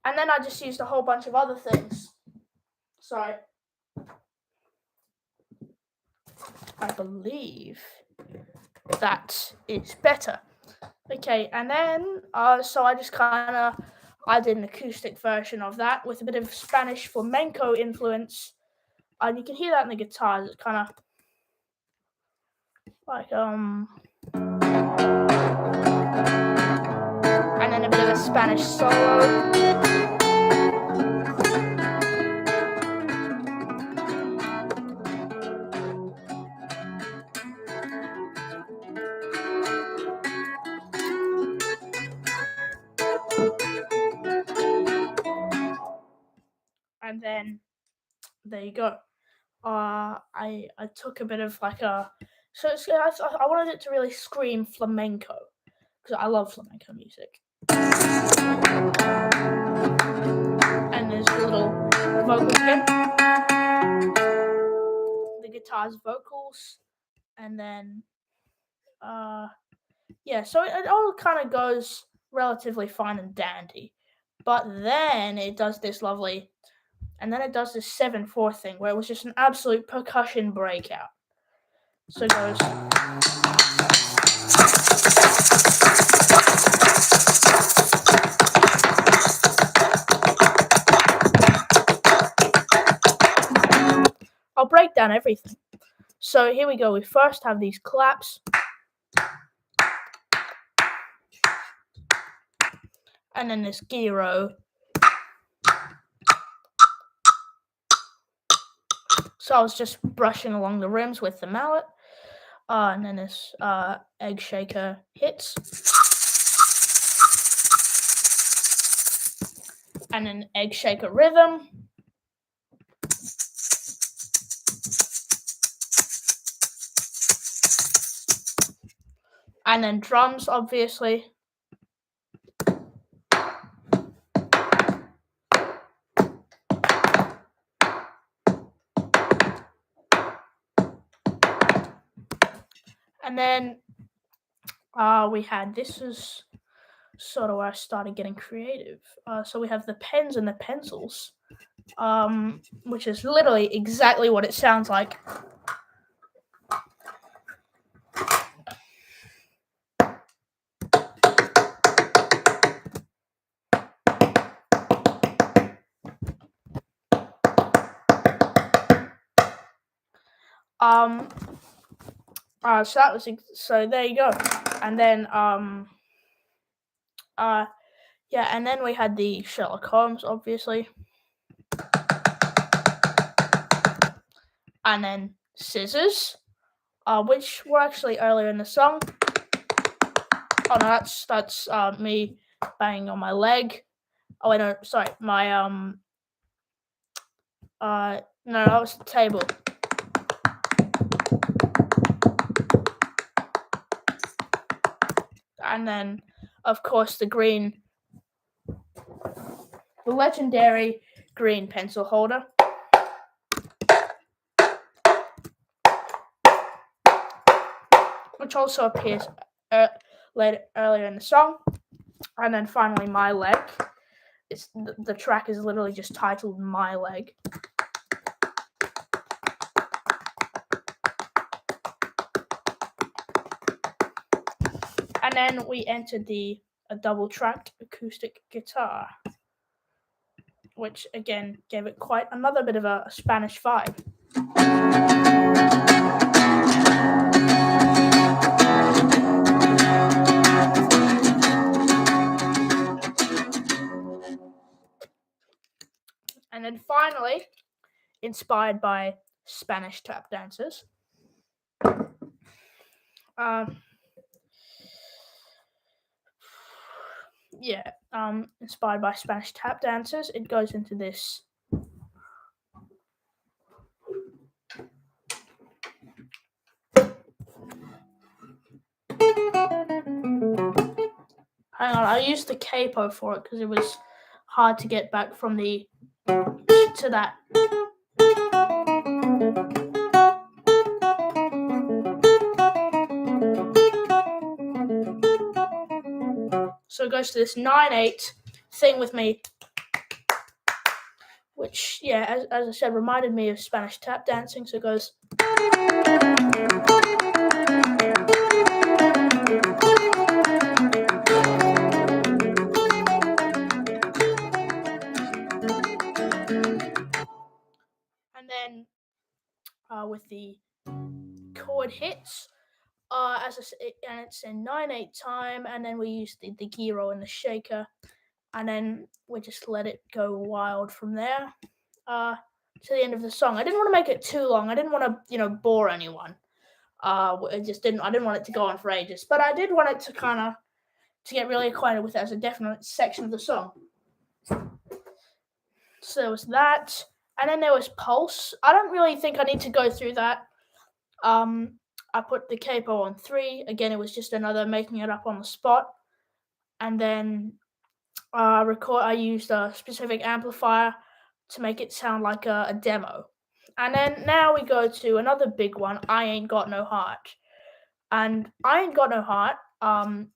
And then I just used a whole bunch of other things. Sorry. I believe that is better. Okay, and then so I just I did an acoustic version of that with a bit of Spanish flamenco influence. And you can hear that in the guitars. It's kind of like and then a bit of a Spanish solo. And then there you go. I took a bit of like a so it's, I wanted it to really scream flamenco because I love flamenco music. And there's a little vocals again, the guitar's vocals, and then yeah, so it all kind of goes relatively fine and dandy, but then it does this lovely. And then it does this 7/4 thing where it was just an absolute percussion breakout. So it goes. I'll break down everything. So here we go. We first have these claps. And then this gyro. So I was just brushing along the rims with the mallet. And then this egg shaker hits. And then egg shaker rhythm. And then drums, obviously. And then we had, this is sort of where I started getting creative. So we have the pens and the pencils, which is literally exactly what it sounds like. So that was so there you go, and then yeah, and then we had the Sherlock Holmes, obviously, and then scissors, which were actually earlier in the song. Oh no, that's me banging on my leg. Oh wait, no, sorry, my no, that was the table. and then, of course, the legendary green pencil holder. Which also appears earlier in the song. And then finally, My Leg. The track is literally just titled My Leg. And then we entered a double-tracked acoustic guitar, which again gave it quite another bit of a Spanish vibe. And then finally, inspired by Spanish tap dancers, inspired by Spanish tap dancers, it goes into this. Hang on, I used the capo for it because it was hard to get back from to that. So it goes to this 9/8 thing with me, which, as I said, reminded me of Spanish tap dancing. So it goes. And then with the chord hits, as I said, and it's in 9/8 time, and then we use the gyro and the shaker, and then we just let it go wild from there to the end of the song. I didn't want to make it too long. I didn't want to, bore anyone. I didn't want it to go on for ages, but I did want it to to get really acquainted with it as a definite section of the song. So there was that, and then there was Pulse. I don't really think I need to go through that. I put the capo on 3. Again, it was just another making it up on the spot. And then I used a specific amplifier to make it sound like a demo. And then now we go to another big one, I Ain't Got No Heart. And I Ain't Got No Heart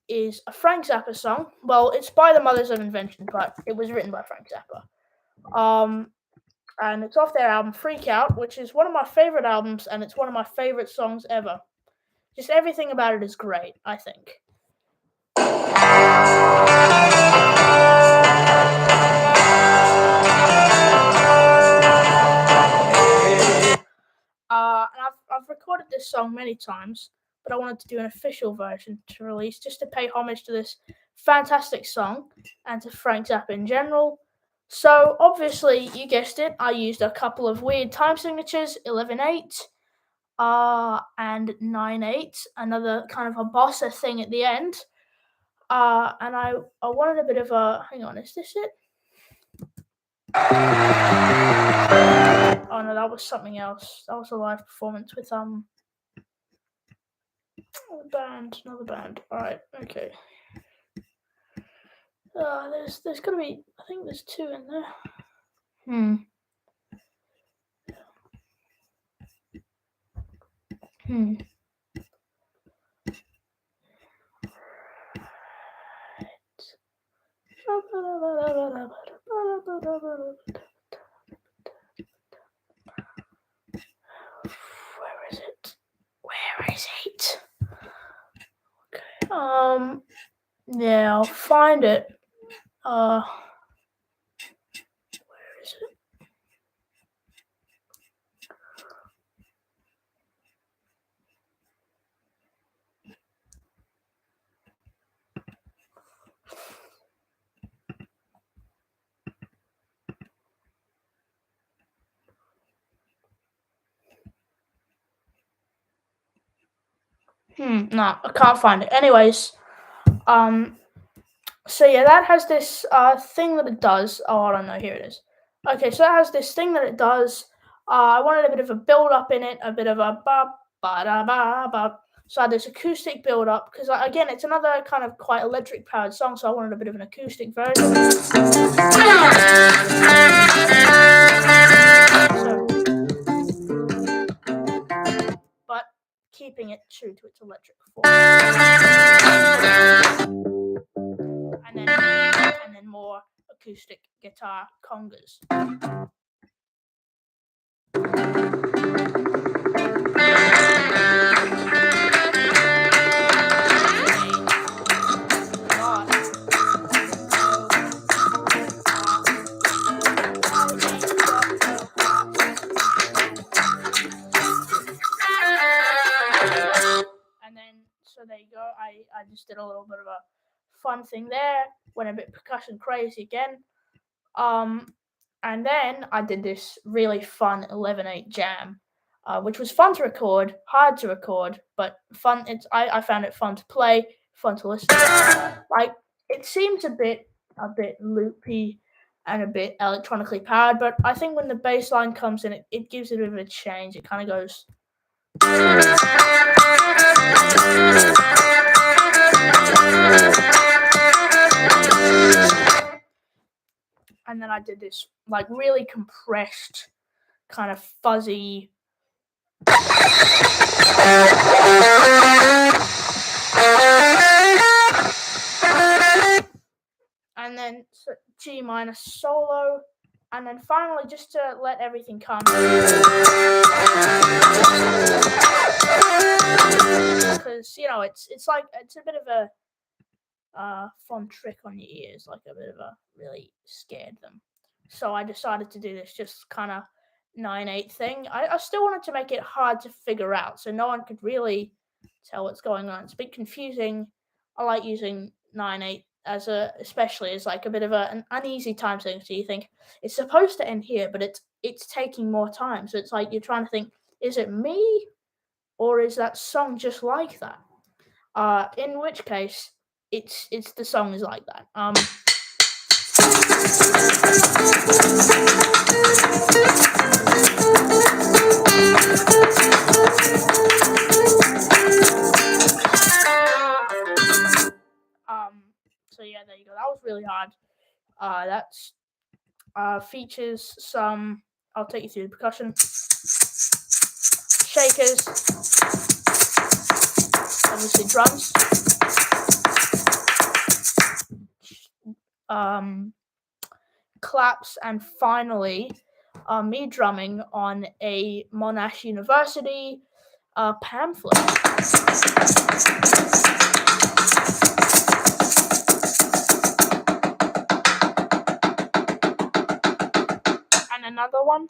is a Frank Zappa song. Well, it's by the Mothers of Invention, but it was written by Frank Zappa. And it's off their album Freak Out, which is one of my favorite albums, and it's one of my favorite songs ever. Just everything about it is great, I think. And I've recorded this song many times, but I wanted to do an official version to release just to pay homage to this fantastic song and to Frank Zappa in general. So obviously, you guessed it, I used a couple of weird time signatures, 11/8 and 9/8, another kind of a bossa thing at the end. And I wanted a bit of a, hang on, is this it? Oh no, that was something else. That was a live performance with another band. All right, okay. There's gotta be. I think there's 2 in there. Where is it? Okay. Yeah, I'll find it. Where is it? No, I can't find it. Anyways, so yeah, that has this thing that it does. Oh, I don't know. Here it is. Okay, so that has this thing that it does. I wanted a bit of a build up in it, a bit of a ba ba da ba ba. So I had this acoustic build up because again, it's another kind of quite electric powered song, so I wanted a bit of an acoustic version. But keeping it true to its electric form. And then more acoustic guitar congas. And then, so there you go. I just did a little bit of a fun thing there. Went a bit percussion crazy again. And then I did this really fun 11/8 jam, which was fun to record, hard to record, but fun. I found it fun to play, fun to listen to. Like, it seems a bit loopy and a bit electronically powered, but I think when the bass line comes in, it gives it a bit of a change. It kind of goes. And then I did this like really compressed, kind of fuzzy. And then G minor solo. And then finally, just to let everything come. Because, you know, it's a bit of a fun trick on your ears, like a bit of a really scared them. So I decided to do this just kind of 9/8 thing. I still wanted to make it hard to figure out, so no one could really tell what's going on. It's a bit confusing. I like using 9/8 especially as like a bit of an uneasy time thing. So you think it's supposed to end here, but it's taking more time. So it's like you're trying to think, is it me, or is that song just like that? In which case, it's the song is like that. So yeah, there you go. That was really hard. That's features some. I'll take you through the percussion. Shakers. Obviously drums. Claps, and finally me drumming on a Monash University pamphlet. And another one.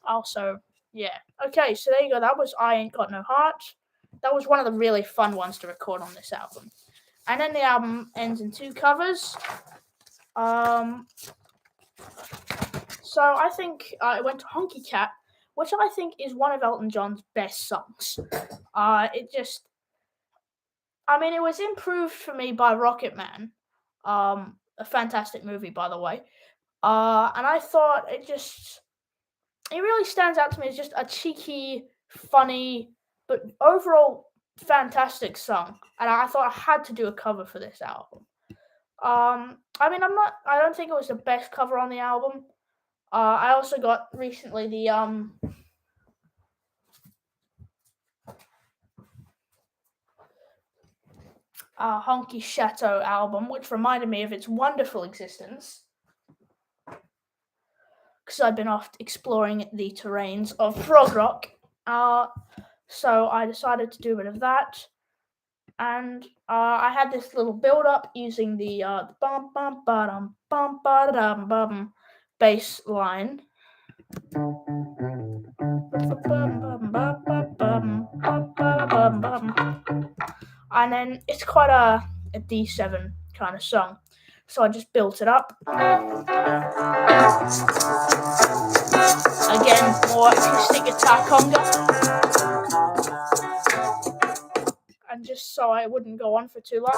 Also, yeah. Okay, so there you go. That was I Ain't Got No Heart. That was one of the really fun ones to record on this album. And then the album ends in 2 covers. So I think it went to Honky Cat, which I think is one of Elton John's best songs. It was improved for me by Rocket Man, a fantastic movie, by the way. And I thought it really stands out to me as just a cheeky, funny, but overall fantastic song. And I thought I had to do a cover for this album. I don't think it was the best cover on the album. I also got recently the Honky Chateau album, which reminded me of its wonderful existence, because I've been off exploring the terrains of prog rock. So I decided to do a bit of that. And I had this little build up using the bum bum ba-dum bum ba-dum bum bass line. And then it's quite a D7 kind of song. So I just built it up. Again, more acoustic guitar conga. And just so I wouldn't go on for too long.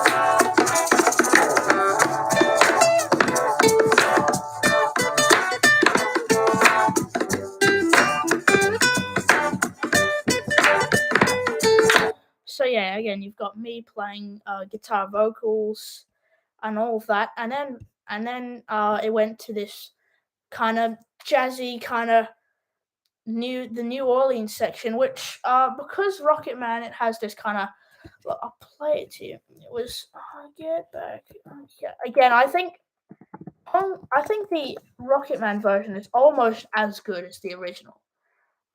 yeah, again, you've got me playing guitar vocals and all of that, and then it went to this kind of jazzy kind of New Orleans section, which because Rocket Man, it has this kind of. Well, I'll play it to you. It was get back. Again, I think the Rocket Man version is almost as good as the original.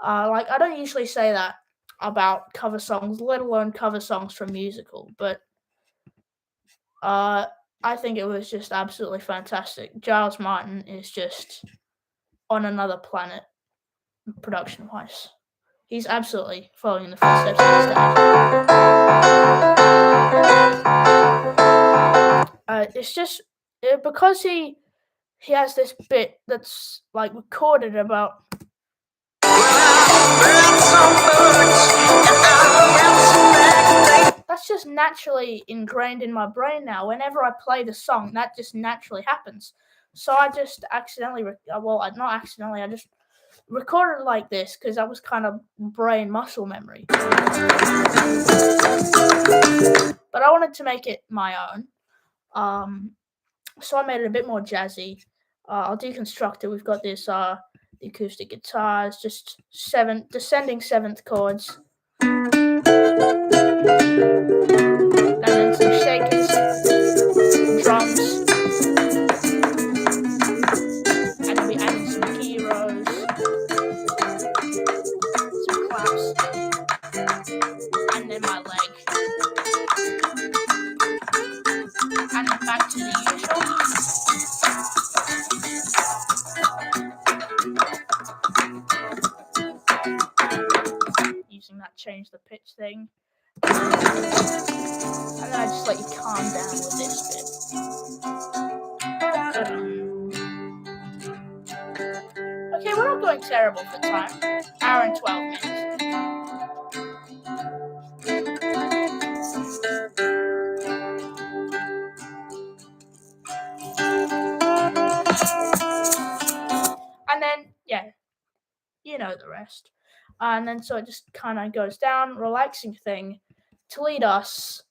Like I don't usually say that about cover songs, let alone cover songs from musical, but uh, I think it was just absolutely fantastic. Giles Martin is just on another planet, production wise. He's absolutely following in the footsteps of his dad. It's just because he has this bit that's like recorded about. That's just naturally ingrained in my brain now. Whenever I play the song, that just naturally happens. So I just accidentally, not accidentally, I just recorded it like this because that was kind of brain muscle memory. But I wanted to make it my own. So I made it a bit more jazzy. I'll deconstruct it. We've got this the acoustic guitars, just descending seventh chords. And then some shakers, drums, and then we added some gyros, some claps, and then my leg. And then back to the usual. Using that change the pitch thing. And then I just let you calm down with this bit. Okay, we're not going terrible for time. Hour and 12 minutes. And then, yeah, you know the rest. And then so it just kind of goes down, relaxing thing, to lead us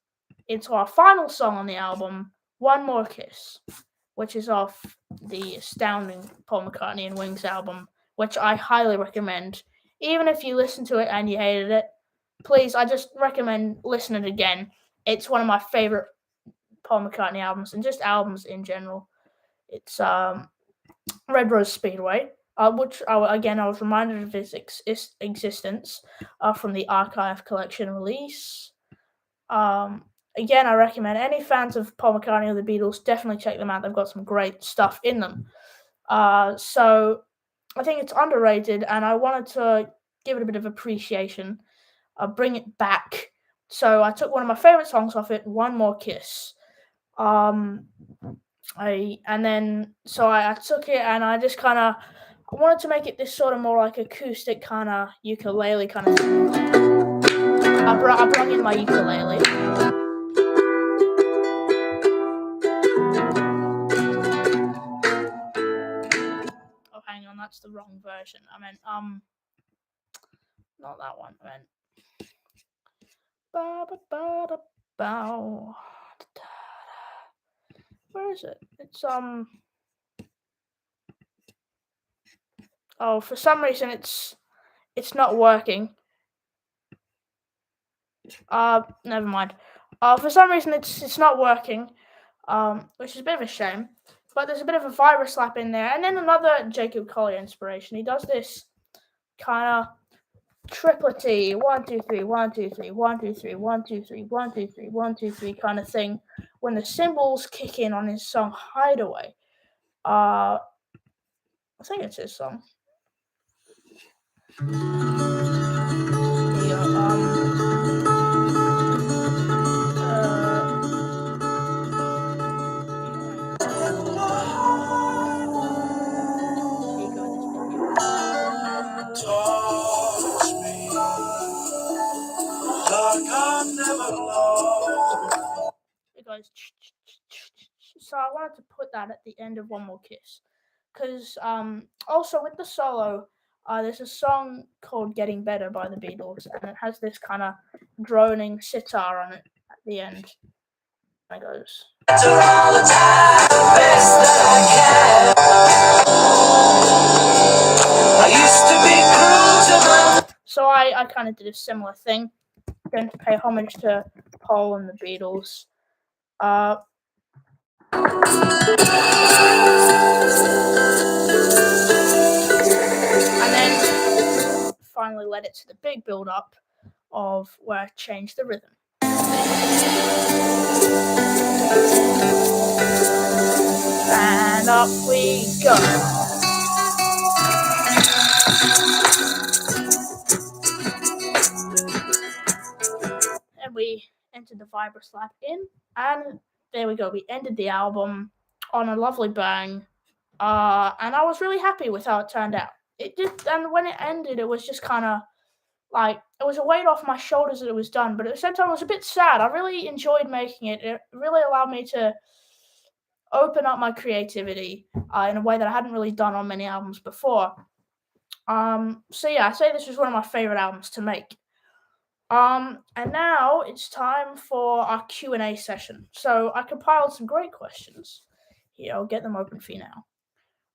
into our final song on the album, One More Kiss, which is off the astounding Paul McCartney and Wings album, which I highly recommend. Even if you listen to it and you hated it, please, I just recommend listening again. It's one of my favorite Paul McCartney albums and just albums in general. It's Red Rose Speedway, which again I was reminded of its existence from the Archive Collection release. Again, I recommend any fans of Paul McCartney or the Beatles definitely check them out. They've got some great stuff in them. So I think it's underrated, and I wanted to give it a bit of appreciation, bring it back. So I took one of my favorite songs off it, One More Kiss. I took it and I just kind of I wanted to make it this sort of more like acoustic kind of ukulele kind of thing. I brought in my ukulele. Oh, hang on, that's the wrong version. I meant not that one. I meant bow. Where is it? It's Oh, for some reason it's not working. Never mind. For some reason it's not working. Which is a bit of a shame. But there's a bit of a virus slap in there, and then another Jacob Collier inspiration. He does this kind of triplety 1 2 3 1 2 3 1 2 3 1 2 3 1 2 3 1 2 3 kind of thing when the cymbals kick in on his song Hideaway. I think it's his song. Here you go. Touch me like I've never loved. It goes. So I wanted to put that at the end of One More Kiss, because also with the solo, There's a song called "Getting Better" by the Beatles, and it has this kind of droning sitar on it at the end. And it goes. So I kind of did a similar thing, going to pay homage to Paul and the Beatles. And then finally led it to the big build up of where I changed the rhythm. And up we go. And we entered the vibra slap in, and there we go. We ended the album on a lovely bang, and I was really happy with how it turned out. And when it ended, it was just kind of like it was a weight off my shoulders that it was done, but at the same time, I was a bit sad. I really enjoyed making it. It really allowed me to open up my creativity in a way that I hadn't really done on many albums before. So yeah, I say this was one of my favorite albums to make. And now it's time for our Q&A session. So I compiled some great questions. Here, I'll get them open for you now.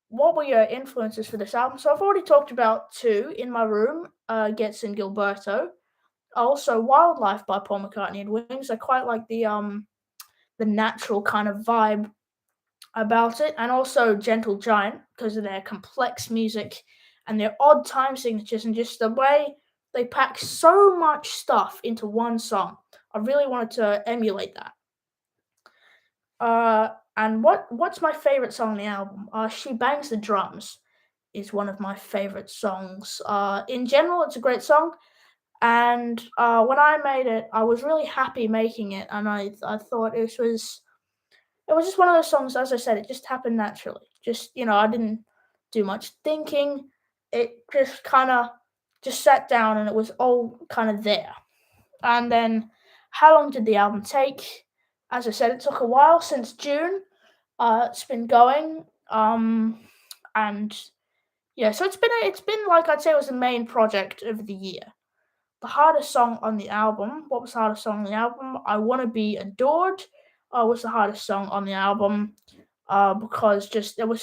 What were your influences for this album? So I've already talked about two. In My Room, Gets in Gilberto. Also, Wildlife by Paul McCartney and Wings. I quite like the natural kind of vibe about it, and also Gentle Giant because of their complex music and their odd time signatures and just the way they pack so much stuff into one song. I really wanted to emulate that. And what's my favorite song on the album? She Bangs the Drums is one of my favorite songs. In general, it's a great song. And when I made it, I was really happy making it, and I thought it was just one of those songs. As I said, it just happened naturally. Just I didn't do much thinking. It just kind of just sat down, and it was all kind of there. And then, how long did the album take? As I said, it took a while since June. It's been going, and yeah, so it's been like I'd say it was the main project of the year. The hardest song on the album. What was the hardest song on the album? I Want to Be Adored was the hardest song on the album because it was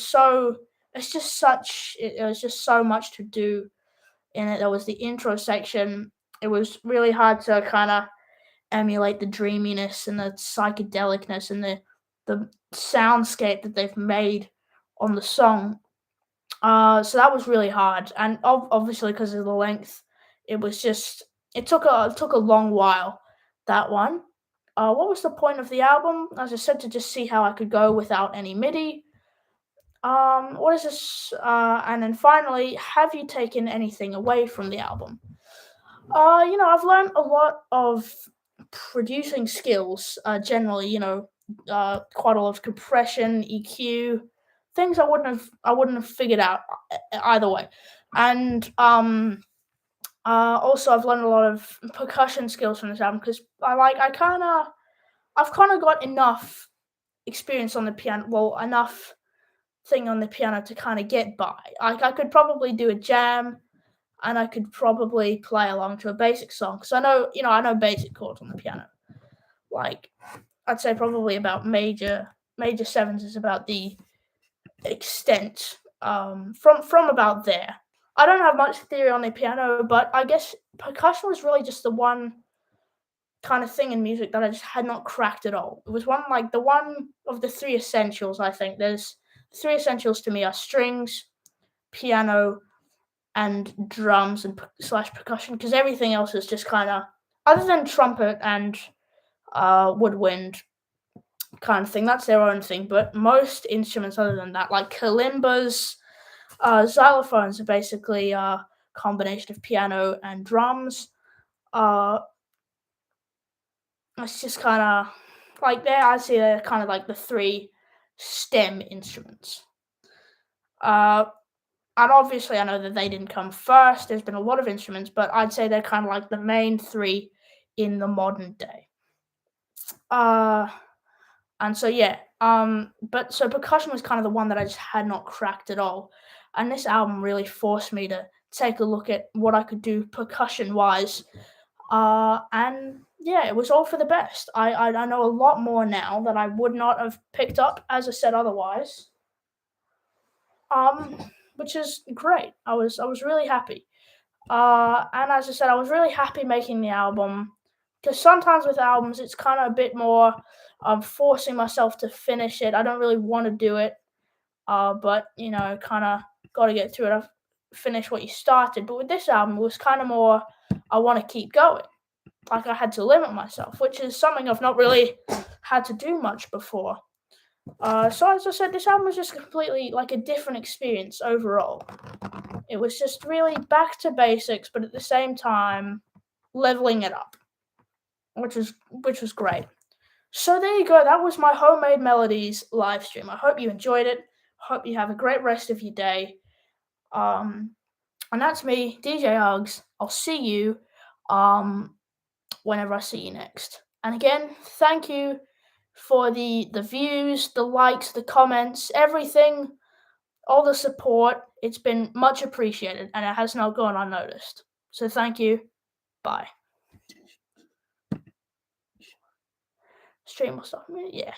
just so much to do in it. There was the intro section. It was really hard to kind of emulate the dreaminess and the psychedelicness and the soundscape that they've made on the song. So that was really hard, and obviously because of the length, it took a long while. That one. What was the point of the album? As I said, to just see how I could go without any MIDI. What is this? And then finally, have you taken anything away from the album? I've learned a lot of producing skills. Generally, quite a lot of compression, EQ, things I wouldn't have figured out either way. And also I've learned a lot of percussion skills from this album because I've kind of got enough experience on the piano, well, enough thing on the piano to kind of get by. I could probably do a jam, and I could probably play along to a basic song because I know basic chords on the piano. Like I'd say probably about major sevens is about the extent from about there. I don't have much theory on the piano, but I guess percussion was really just the one kind of thing in music that I just had not cracked at all. It was one of the three essentials. I think there's three essentials to me are strings, piano, and drums and slash percussion, because everything else is just kind of, other than trumpet and woodwind kind of thing, that's their own thing. But most instruments other than that, like kalimbas, xylophones, are basically a combination of piano and drums. It's just kind of like I'd say they're kind of like the three stem instruments. And obviously, I know that they didn't come first. There's been a lot of instruments, but I'd say they're kind of like the main three in the modern day. And so yeah, but so percussion was kind of the one that I just had not cracked at all, and this album really forced me to take a look at what I could do percussion wise. And yeah, it was all for the best. I know a lot more now that I would not have picked up as I said otherwise. Which is great. I was really happy. And as I said, I was really happy making the album because sometimes with albums it's kind of a bit more forcing myself to finish it. I don't really want to do it, but kind of got to get through it. I've finished what you started, but with this album it was kind of more I want to keep going. Like I had to limit myself, which is something I've not really had to do much before. So as I said, this album was just completely like a different experience overall. It was just really back to basics, but at the same time leveling it up, which was great. So there you go. That was my Homemade Melodies live stream. I hope you enjoyed it. Hope you have a great rest of your day. And that's me, DJ Uggs. I'll see you whenever I see you next. And again, thank you for the views, the likes, the comments, everything, all the support. It's been much appreciated and it has not gone unnoticed. So thank you. Bye. Stream will stop. Yeah.